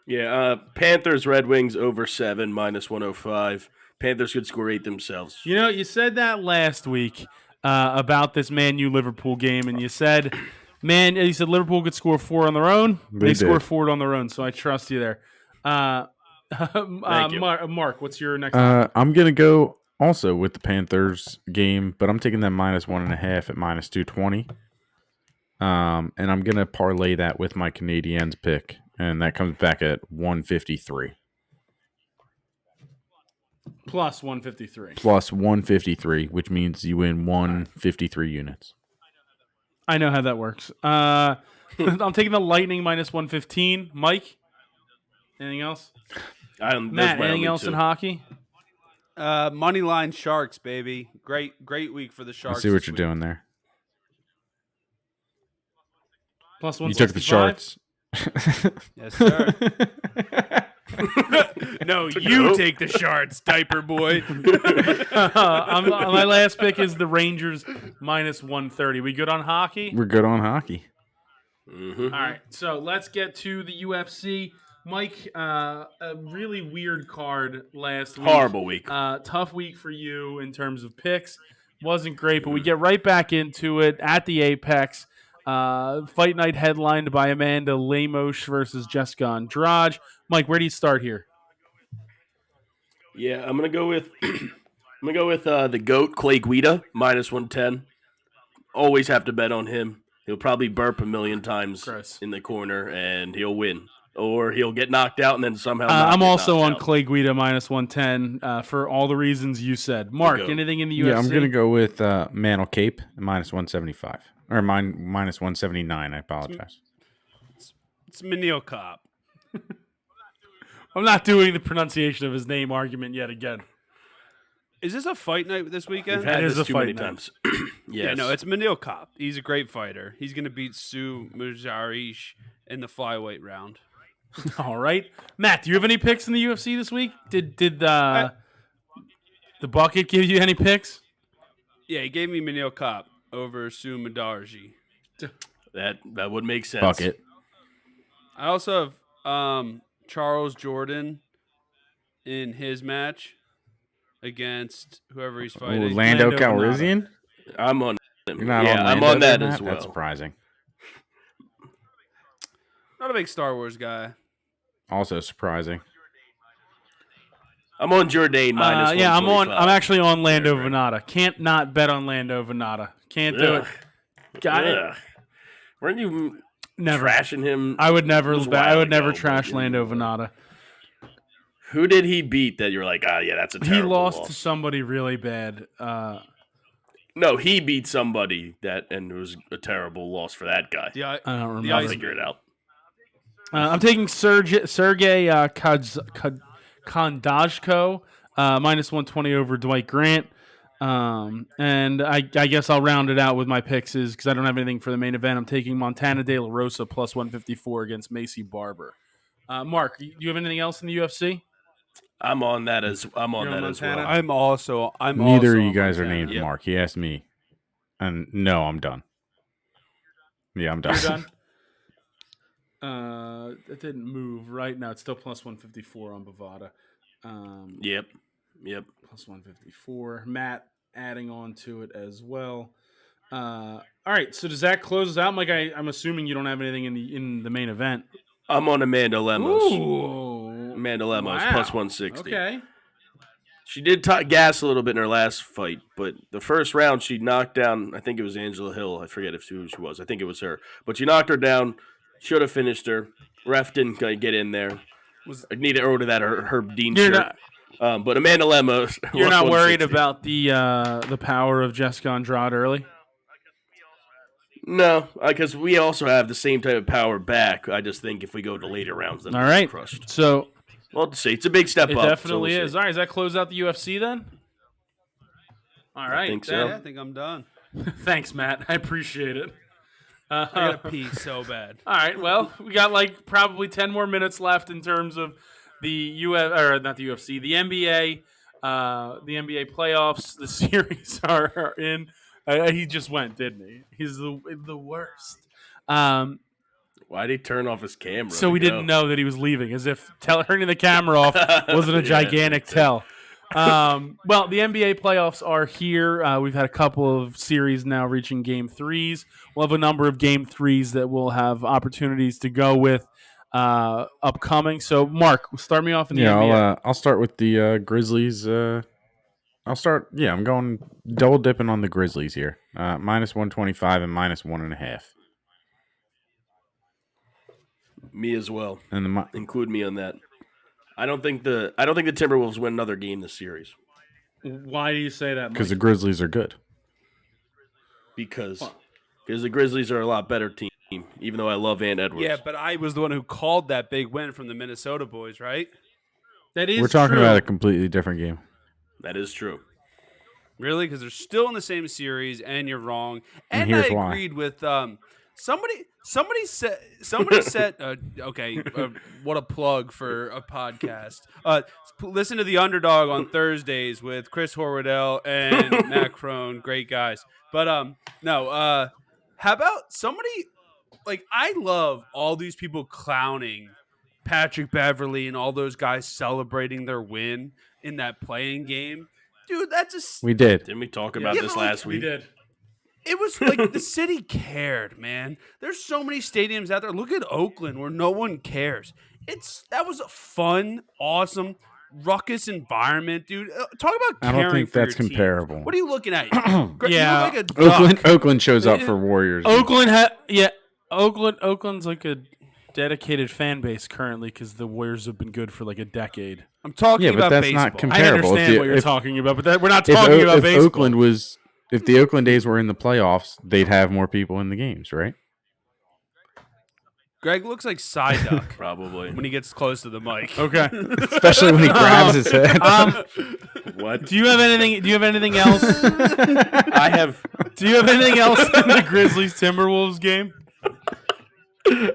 Yeah, Panthers, Red Wings over 7, minus 105. Panthers could score 8 themselves. you know, you said that last week about this Man U Liverpool game, and you said, Liverpool could score 4 on their own. They did. score 4 on their own, so I trust you there. Thank you. Mark, what's your next one? I'm going to go also with the Panthers game, but I'm taking them minus 1.5 at minus 220. And I'm going to parlay that with my Canadiens pick, and that comes back at 153. Plus 153. Plus 153, which means you win 153 units. I know how that works. I'm taking the Lightning minus 115. Mike, anything else? That's Matt, my anything only else two. in hockey? Money line Sharks, baby. Great week for the Sharks. I see what this you're week. doing there. Plus You took the 165? Sharks. Yes, sir. No, Took you note. take the shards, diaper boy. My last pick is the Rangers minus 130. We good on hockey? We're good on hockey. Mm-hmm. All right, so let's get to the UFC. Mike, a really weird card last week. Horrible week. Tough week for you in terms of picks. Wasn't great, but we get right back into it at the Apex. Fight night headlined by Amanda Lemos versus Jessica Andrade. Mike, where do you start here? Yeah, I'm gonna go with the GOAT Clay Guida minus 110. Always have to bet on him. He'll probably burp a million times Gross. in the corner, and he'll win, or he'll get knocked out and then somehow. I'm also on out. Clay Guida minus 110 for all the reasons you said. Mark, go. anything in the UFC? Yeah, I'm gonna go with Mantle Cape minus 175 or minus 179. I apologize. It's Manil Cop. I'm not doing the pronunciation of his name argument yet again. Is this a fight night this weekend? We've had It is this a too fight many night. times. Yeah, no, it's Manil Cop. He's a great fighter. He's going to beat Sue Mujarish in the flyweight round. All right, Matt, do you have any picks in the UFC this week? Did the bucket give you any picks? Yeah, he gave me Manil Cop over Sue Mujarish. that would make sense. Bucket. I also have Charles Jordan in his match against whoever he's Ooh, fighting. Lando Lando Calrissian. I'm on him. You're not yeah, on I'm Lando on that there, as Matt? well. That's surprising. Not a big Star Wars guy. Also surprising. I'm on Jourdain minus. Yeah, I'm 125. I'm actually on Lando Right. Venata. Can't not bet on Lando Venata. Can't do it. Ugh. Got it. Ugh. Weren't you Never. trashing him? I would never. It was a I while would never ago, trash but- Lando Venata. Who did he beat that you're like, yeah, that's a terrible He lost loss. to somebody really bad. No, he beat somebody and it was a terrible loss for that guy. The, I don't I'll remember. figure it out. I'm taking Sergey Kondajko minus 120 over Dwight Grant. And I guess I'll round it out with my picks because I don't have anything for the main event. I'm taking Montana De La Rosa plus 154 against Macy Barber. Mark, do you have anything else in the UFC? I'm on that as You're on as well. Montana? I'm also. Neither of you on guys are Montana. named Yep. Mark. He asked me, and no, I'm done. Yeah, I'm done. You're done? It didn't move, right? No, it's still plus 154 on Bovada. Yep. Plus 154. Matt adding on to it as well. All right, so does that close us out? Mike, I'm assuming you don't have anything in the main event. I'm on Amanda Lemos. Ooh. Amanda Lemos Wow. plus 160. Okay. She did gas a little bit in her last fight, but the first round she knocked down, I think it was Angela Hill. I forget who she was. I think it was her. But she knocked her down. Should have finished her. Ref didn't get in there. I need to order that Herb Dean You're shirt. not, But Amanda Lemos. you're plus not worried 160. about the power of Jessica Andrade early? No, because we also have the same type of power back. I just think if we go to later rounds, then All we'll right. get crushed. So Well, to see, it's a big step it up. definitely so we'll is. see. All right, does that close out the UFC then? All right. think so. then. Yeah, I think I'm done. Thanks, Matt. I appreciate it. I gotta pee so bad. All right. Well, we got like probably 10 more minutes left in terms of the not the UFC, the NBA, the NBA playoffs. The series are in. He just went, didn't he? He's the worst. Why'd he turn off his camera? So we didn't know that he was leaving, as if turning the camera off wasn't a Yeah, gigantic tell. Well, the NBA playoffs are here. We've had a couple of series now reaching game threes. We'll have a number of game threes that we'll have opportunities to go with upcoming. So, Mark, start me off in the NBA. I'll start with the Grizzlies. I'm going double dipping on the Grizzlies here. Minus 125 and minus 1.5. Me as well. And Include me on that. I don't think the Timberwolves win another game this series Why do you say that, Mike? because the Grizzlies are good. because the Grizzlies are a lot better team. Even though I love Ant Edwards. Yeah, but I was the one who called that big win from the Minnesota boys, right? That is We're talking true. about a completely different game. That is true. Really? Because they're still in the same series, and you're wrong. And And here's I why. agreed with somebody. Somebody said what a plug for a podcast. Listen to The Underdog on Thursdays with Chris Horwedel and Matt Crone, great guys. But how about somebody, like, I love all these people clowning Patrick Beverly and all those guys celebrating their win in that playing game. Dude, that's just We did. Didn't we talk about Yeah, this but, like, last We week? did. it was like the city cared, man. There's so many stadiums out there. Look at Oakland where no one cares. That was a fun, awesome, ruckus environment, dude. Talk about I caring don't think for that's your team. comparable. What are you looking at? Yeah. You look like a duck. Oakland shows up for Warriors. Oakland's like a dedicated fan base currently because the Warriors have been good for like a decade. I'm talking Yeah, but about that's baseball. not I comparable. understand If what you're if- talking about, but we're not If, talking about if baseball. if the Oakland A's were in the playoffs, they'd have more people in the games, right? Greg looks like Psyduck Probably. when he gets close to the mic. Okay. Especially when he grabs his head. What? Do you have anything else? I have Do you have anything else in the Grizzlies Timberwolves game?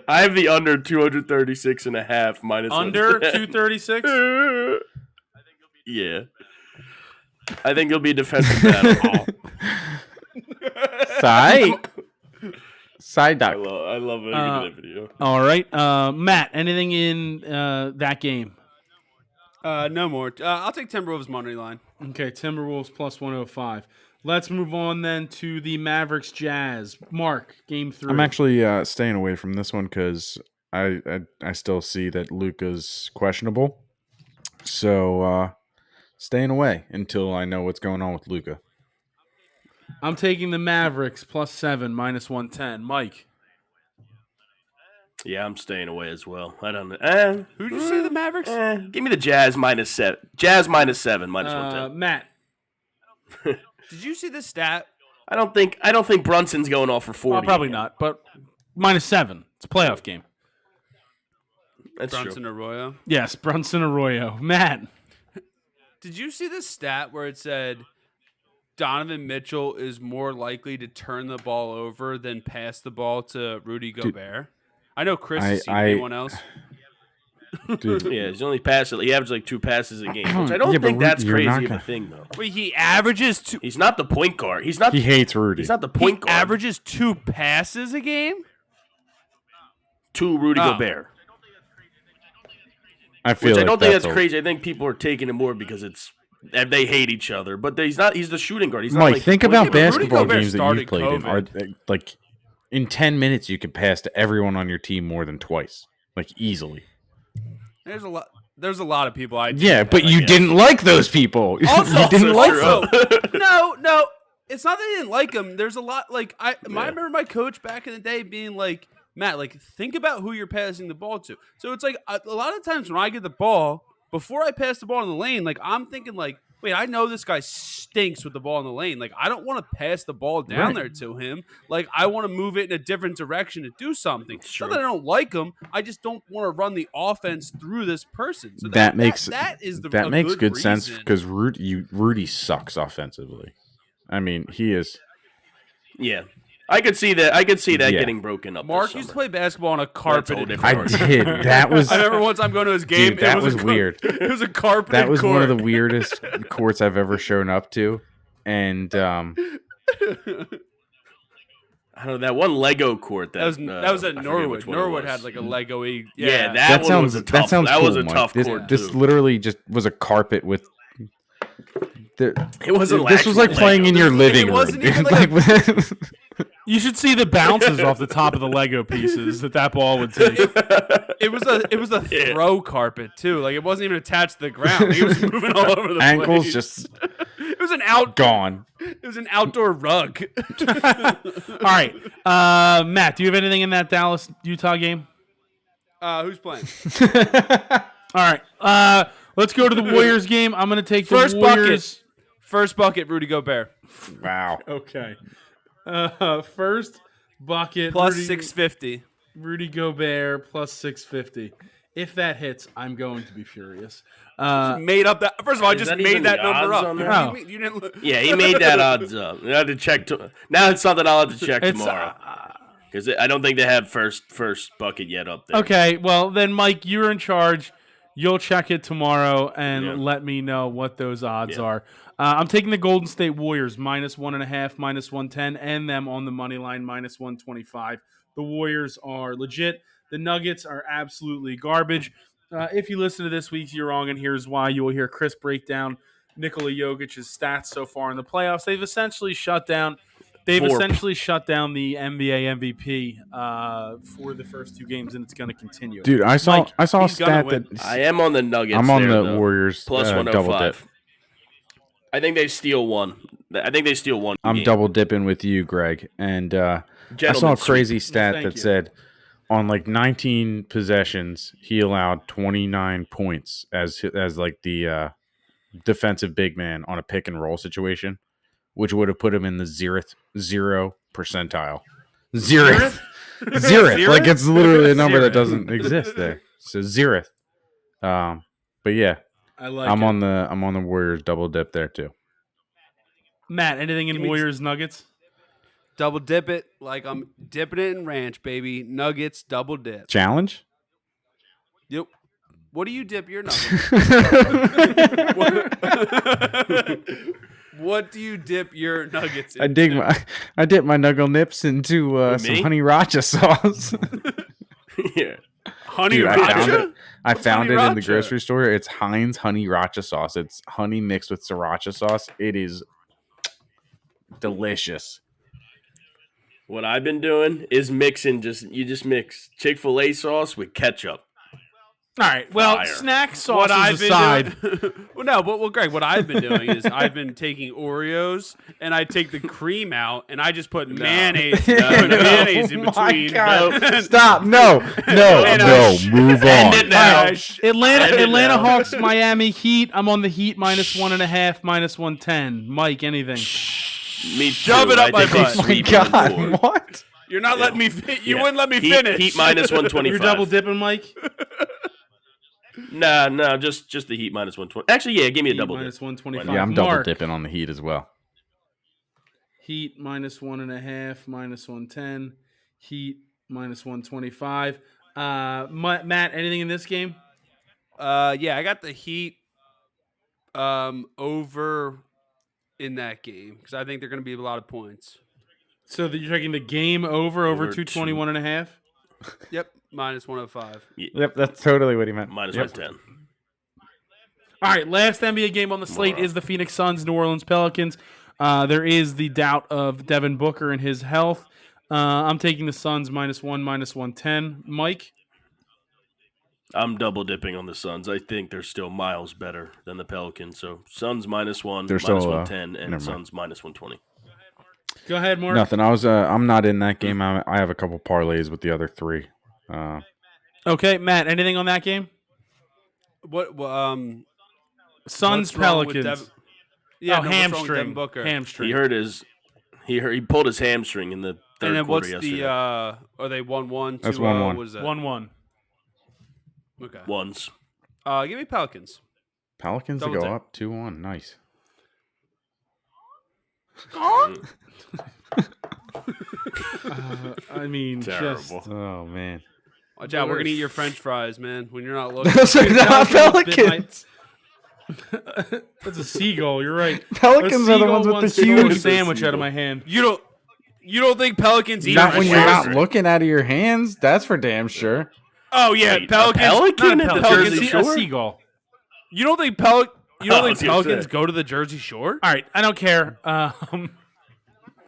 I have the under 236.5 minus Under 110. 236? Yeah. I think it'll be a defensive battle. Side I duck. love that video. All right. Matt, anything in that game? No more. I'll take Timberwolves money line. Okay, Timberwolves plus 105. Let's move on then to the Mavericks Jazz. Mark, game 3. I'm actually staying away from this one because I still see that Luka's questionable. So staying away until I know what's going on with Luka. I'm taking the Mavericks plus 7 minus 110. Mike. Yeah, I'm staying away as well. I don't know. Who did you say the Mavericks? Give me the Jazz minus 7. Jazz minus 7 minus 110. Matt. Did you see the stat? I don't think Brunson's going off for 40. Well, probably not, but minus 7. It's a playoff game. That's Brunson true. Arroyo. Yes, Brunson Arroyo. Matt. Did you see the stat where it said Donovan Mitchell is more likely to turn the ball over than pass the ball to Rudy Gobert? I know Chris has seen anyone else. Dude, Yeah, he's only passing. He averages like 2 passes a game, which I don't Yeah, but think that's you're not crazy of a gonna- thing though. Wait, he averages two. He's not the point guard. He's not. he hates Rudy. He's not the He point guard. averages 2 passes a game. To Rudy Oh. Gobert, I feel which I like don't think that's a- crazy. I think people are taking it more because they hate each other. But he's not. He's the shooting guard. He's not Mike, like think the point about guard. Rudy basketball Gobert games that started you've played in. Are COVID. like in 10 minutes you could pass to everyone on your team more than twice, like easily. There's a lot of people I Yeah, but you didn't like those people. Also, you didn't like true. them. no. It's not that I didn't like him. There's a lot like I remember my coach back in the day being like, Matt, like think about who you're passing the ball to. So it's like a lot of times when I get the ball, before I pass the ball in the lane, like I'm thinking like, wait, I know this guy stinks with the ball in the lane. Like I don't want to pass the ball down Right. there to him. Like I want to move it in a different direction to do something. It's not True. that I don't like him. I just don't want to run the offense through this person. So That makes that is the that a makes good sense reason. because Rudy sucks offensively. I mean, he is. Yeah, I could see that. I could see that Yeah. getting broken up. Mark this used to summer. play basketball on a That's a whole carpeted different court. I did. That was. I remember one time going to his game. Dude, that it was was a weird. It was a carpeted That was court. one of the weirdest courts I've ever shown up to, and I don't know that one Lego court That was I at forget Norwood. which one it Norwood was. had like a Lego-y. Yeah, that one sounds was a tough. that sounds that was cool, a Mike. tough this, court. This too. literally just was a carpet with. It wasn't. This was like actual playing Lego. in your living it wasn't room. even like You should see the bounces off the top of the Lego pieces that ball would take. it was a throw carpet too. Like it wasn't even attached to the ground. It was moving all over the Ankles place. just It was an out. gone. It was an outdoor rug. All right. Matt, do you have anything in that Dallas Utah game? Who's playing? All right. Let's go to the Warriors game. I'm going to take First the bucket. Warriors. First bucket, Rudy Gobert. Wow. Okay. First bucket. Plus Rudy, 650. Rudy Gobert plus 650. If that hits, I'm going to be furious. Made up that. First of all, I Is just that made even that the number odds up. on You, there? Oh. you didn't look. Yeah, he made that odds up. I had to check. Now it's something I'll have to check It's tomorrow. Because I don't think they have first bucket yet up there. Okay, well then, Mike, you're in charge. You'll check it tomorrow and let me know what those odds are. I'm taking the Golden State Warriors -1.5, -110, and them on the money line -125. The Warriors are legit. The Nuggets are absolutely garbage. If you listen to this week, you're wrong, and here's why. You will hear Chris break down Nikola Jokic's stats so far in the playoffs. They've essentially shut down the NBA MVP for the first 2 games, and it's going to continue. Dude, I saw Mike, a he's gonna stat win. that I am on the Nuggets. I'm on there, the though. Warriors Plus double dip. 105. I think they steal one. I'm game. double dipping with you, Greg. And I saw a Gentlemen crazy sweep. stat Thank that you. said on like 19 possessions, he allowed 29 points as like the defensive big man on a pick and roll situation, which would have put him in the zero percentile. Zereth. Like it's literally a number that doesn't exist there. So Zereth. But yeah, I like I'm it. on the Warriors double dip there too. Matt, anything in Give me- Warriors Nuggets? Double dip it like I'm dipping it in ranch, baby. Nuggets, double dip. Challenge? Yep. What do you dip your nuggets? What do you dip your nuggets in? I dip my nuggle nips into some Me? honey racha sauce. Yeah. Honey Dude, racha? I What's found honey it in the racha? grocery store. It's Heinz honey racha sauce. It's honey mixed with sriracha sauce. It is delicious. What I've been doing is mixing. You just mix Chick-fil-A sauce with ketchup. All right. Well, Fire. snack What sauces I've been aside, doing, well, no, but Greg, what I've been doing is I've been taking Oreos and I take the cream out and I just put mayonnaise, mayonnaise in Oh my between. God. Stop! No! Move on. End it now. Atlanta Hawks, Miami Heat. I'm on the Heat -1.5, -110. Mike, anything? Me too. Shove it up I my think they butt. Oh my sweep in God! 4. What? You're not letting me. You Yeah. wouldn't let me Heat, finish. Heat -125. You're double dipping, Mike. No, just the Heat -120. Actually, yeah, give me a Heat double dip. -125. Yeah, I'm double Mark, dipping on the Heat as well. Heat -1.5, -110. Heat -125. Matt, anything in this game? Yeah, I got the Heat over in that game because I think they're going to be a lot of points. So that you're taking the game over Over 221.5. Yep, -105. Yep, that's totally what he meant. -110. All right, last NBA game on the slate is the Phoenix Suns, New Orleans Pelicans. There is the doubt of Devin Booker and his health. I'm taking the Suns -1, -110. Mike? I'm double dipping on the Suns. I think they're still miles better than the Pelicans. So Suns -1, They're still, -110, never and mind. Suns -120. Go ahead, Mark. Nothing. I'm not in that game. I have a couple parlays with the other 3. Okay, Matt, anything on that game? What? Suns, what's wrong with Pelicans. Yeah, Oh, no, what's wrong with hamstring. Devin Booker? Hamstring. He pulled his hamstring in the third And then quarter what's yesterday. the? Are they 1-1? That's 2-0? 1-1. What is that? 1-1. Okay. Ones. Give me Pelicans. Pelicans to Double go dip. up 2-1. Nice. I mean, Terrible. just Oh man. Watch out, we're gonna eat your French fries, man. When you're not looking. Those are not Pelicans bit Pelicans. that's a seagull. You're right. Pelicans A are the seagull ones with once the stole a huge. sandwich out of my hand. You don't think Pelicans eat Not French when you're fries? not looking out of your hands. That's for damn sure. Oh yeah, Wait, a Pelicans. pelican not at the Pelicans, Jersey A Shore? seagull. You don't think I was gonna Pelicans say. go to the Jersey Shore? All right, I don't care.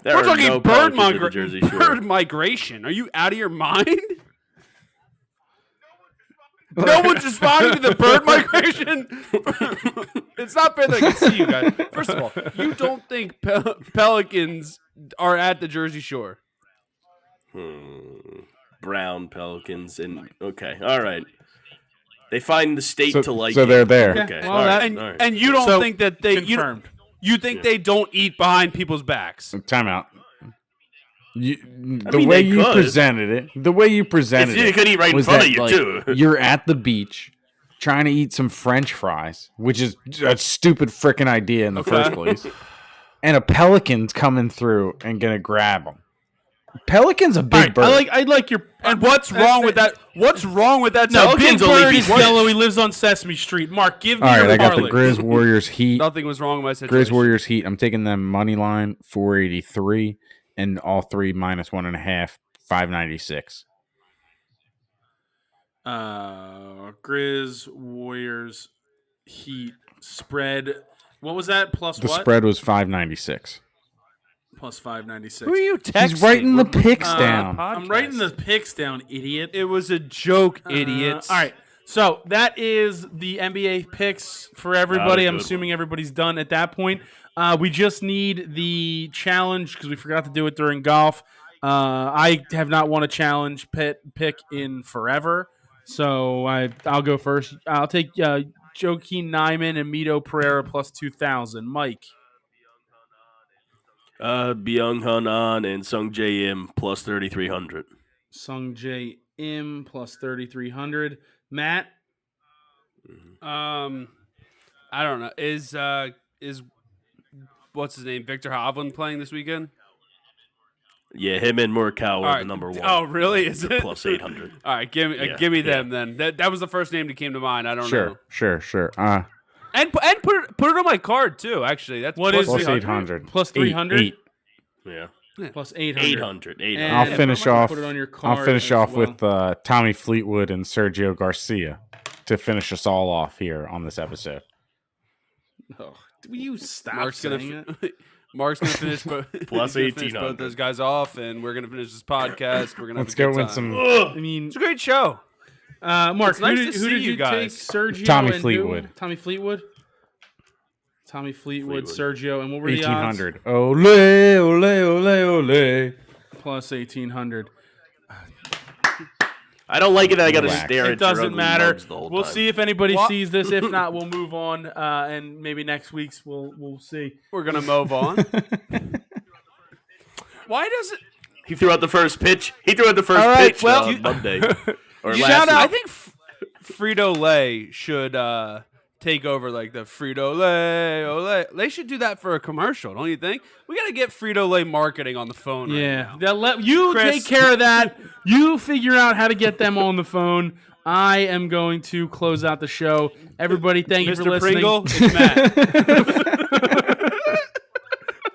There We're are talking no bird, Pelicans at the Jersey Shore. bird migration. Are you out of your mind? No one's responding to the bird migration. It's not fair that I can see you guys. First of all, you don't think Pelicans are at the Jersey Shore? Brown Pelicans and okay, all right. They find the state to like. So they're there. Okay, Well, all right, that- all right. And you don't So, think that they confirmed. you think they don't eat behind people's backs? Time out. The mean, way they you could. presented it, They could eat right in was front that, of you like, too. You're at the beach trying to eat some French fries, which is a stupid freaking idea in the first place. And a pelican's coming through and gonna grab them. Pelican's a All big right, bird. I like your. And what's wrong with that? What's wrong with that? No, Big Pelicans only Bird beat is Fish. yellow. He lives on Sesame Street. Mark, give me All right, your I got the parlay. Grizz Warriors Heat. Nothing was wrong with my situation. Grizz Warriors Heat. I'm taking them money line 483 and all three -1.5 596. Grizz Warriors Heat spread. What was that? Plus The what? spread was 596. Plus 596. Who are you texting? He's writing the We're picks on a down. I'm podcast. writing the picks down, idiot. It was a joke, idiots. All right. So that is the NBA picks for everybody. I'm good assuming everybody's done at that point. We just need the challenge because we forgot to do it during golf. I have not won a challenge pick in forever. So I'll go first. I'll take Joaquin Nyman and Mito Pereira plus 2,000. Mike. Byung Hun An and Sung J M plus 3,300. Sung J M plus 3,300. Matt. I don't know. Is what's his name? Victor Hovland playing this weekend? Yeah, him and Morikawa All are right. the number one. Oh, really? Is They're it plus 800? All right, give me them then. That was the first name that came to mind. I don't know. Sure. And put it on my card too. Actually, that's What plus is Plus 300? 800. Plus 300? Eight. Yeah. Plus 800. 800. And I'll finish off. Put it on your card I'll finish as off well. with Tommy Fleetwood and Sergio Garcia to finish us all off here on this episode. Oh, will you stop Mark's saying gonna it? Mark's gonna finish both. Plus he's gonna finish 1,800. both those guys off, and we're gonna finish this podcast. We're gonna Let's have a go good with time. some I mean, It's a great show. Mark, It's nice who to did see you you take? guys. Sergio Tommy and who? Fleetwood. Tommy Fleetwood? Tommy Fleetwood, Fleetwood. Sergio, and what were the odds? 1800. Ole. Plus 1,800. I don't like it that I got to Relax. stare It at your doesn't ugly matter. mugs the whole We'll time. see if anybody What? sees this. If not, we'll move on, and maybe next week's we'll see. We're gonna move on. Why does it? He threw out the first pitch. He threw out the first All right, pitch well, Monday. Or Shout last out! I week. think Frito Lay should take over like the Frito Lay. Ole. They should do that for a commercial, don't you think? We got to get Frito Lay marketing on the phone. Yeah, right now. you Chris. take care of that. You figure out how to get them on the phone. I am going to close out the show. Everybody, thank you for Mr. listening. Pringle, it's Matt.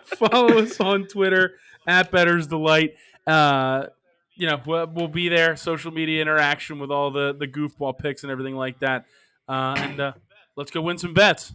Follow us on Twitter at Bettors Delight. We'll be there. Social media interaction with all the goofball picks and everything like that. And let's go win some bets.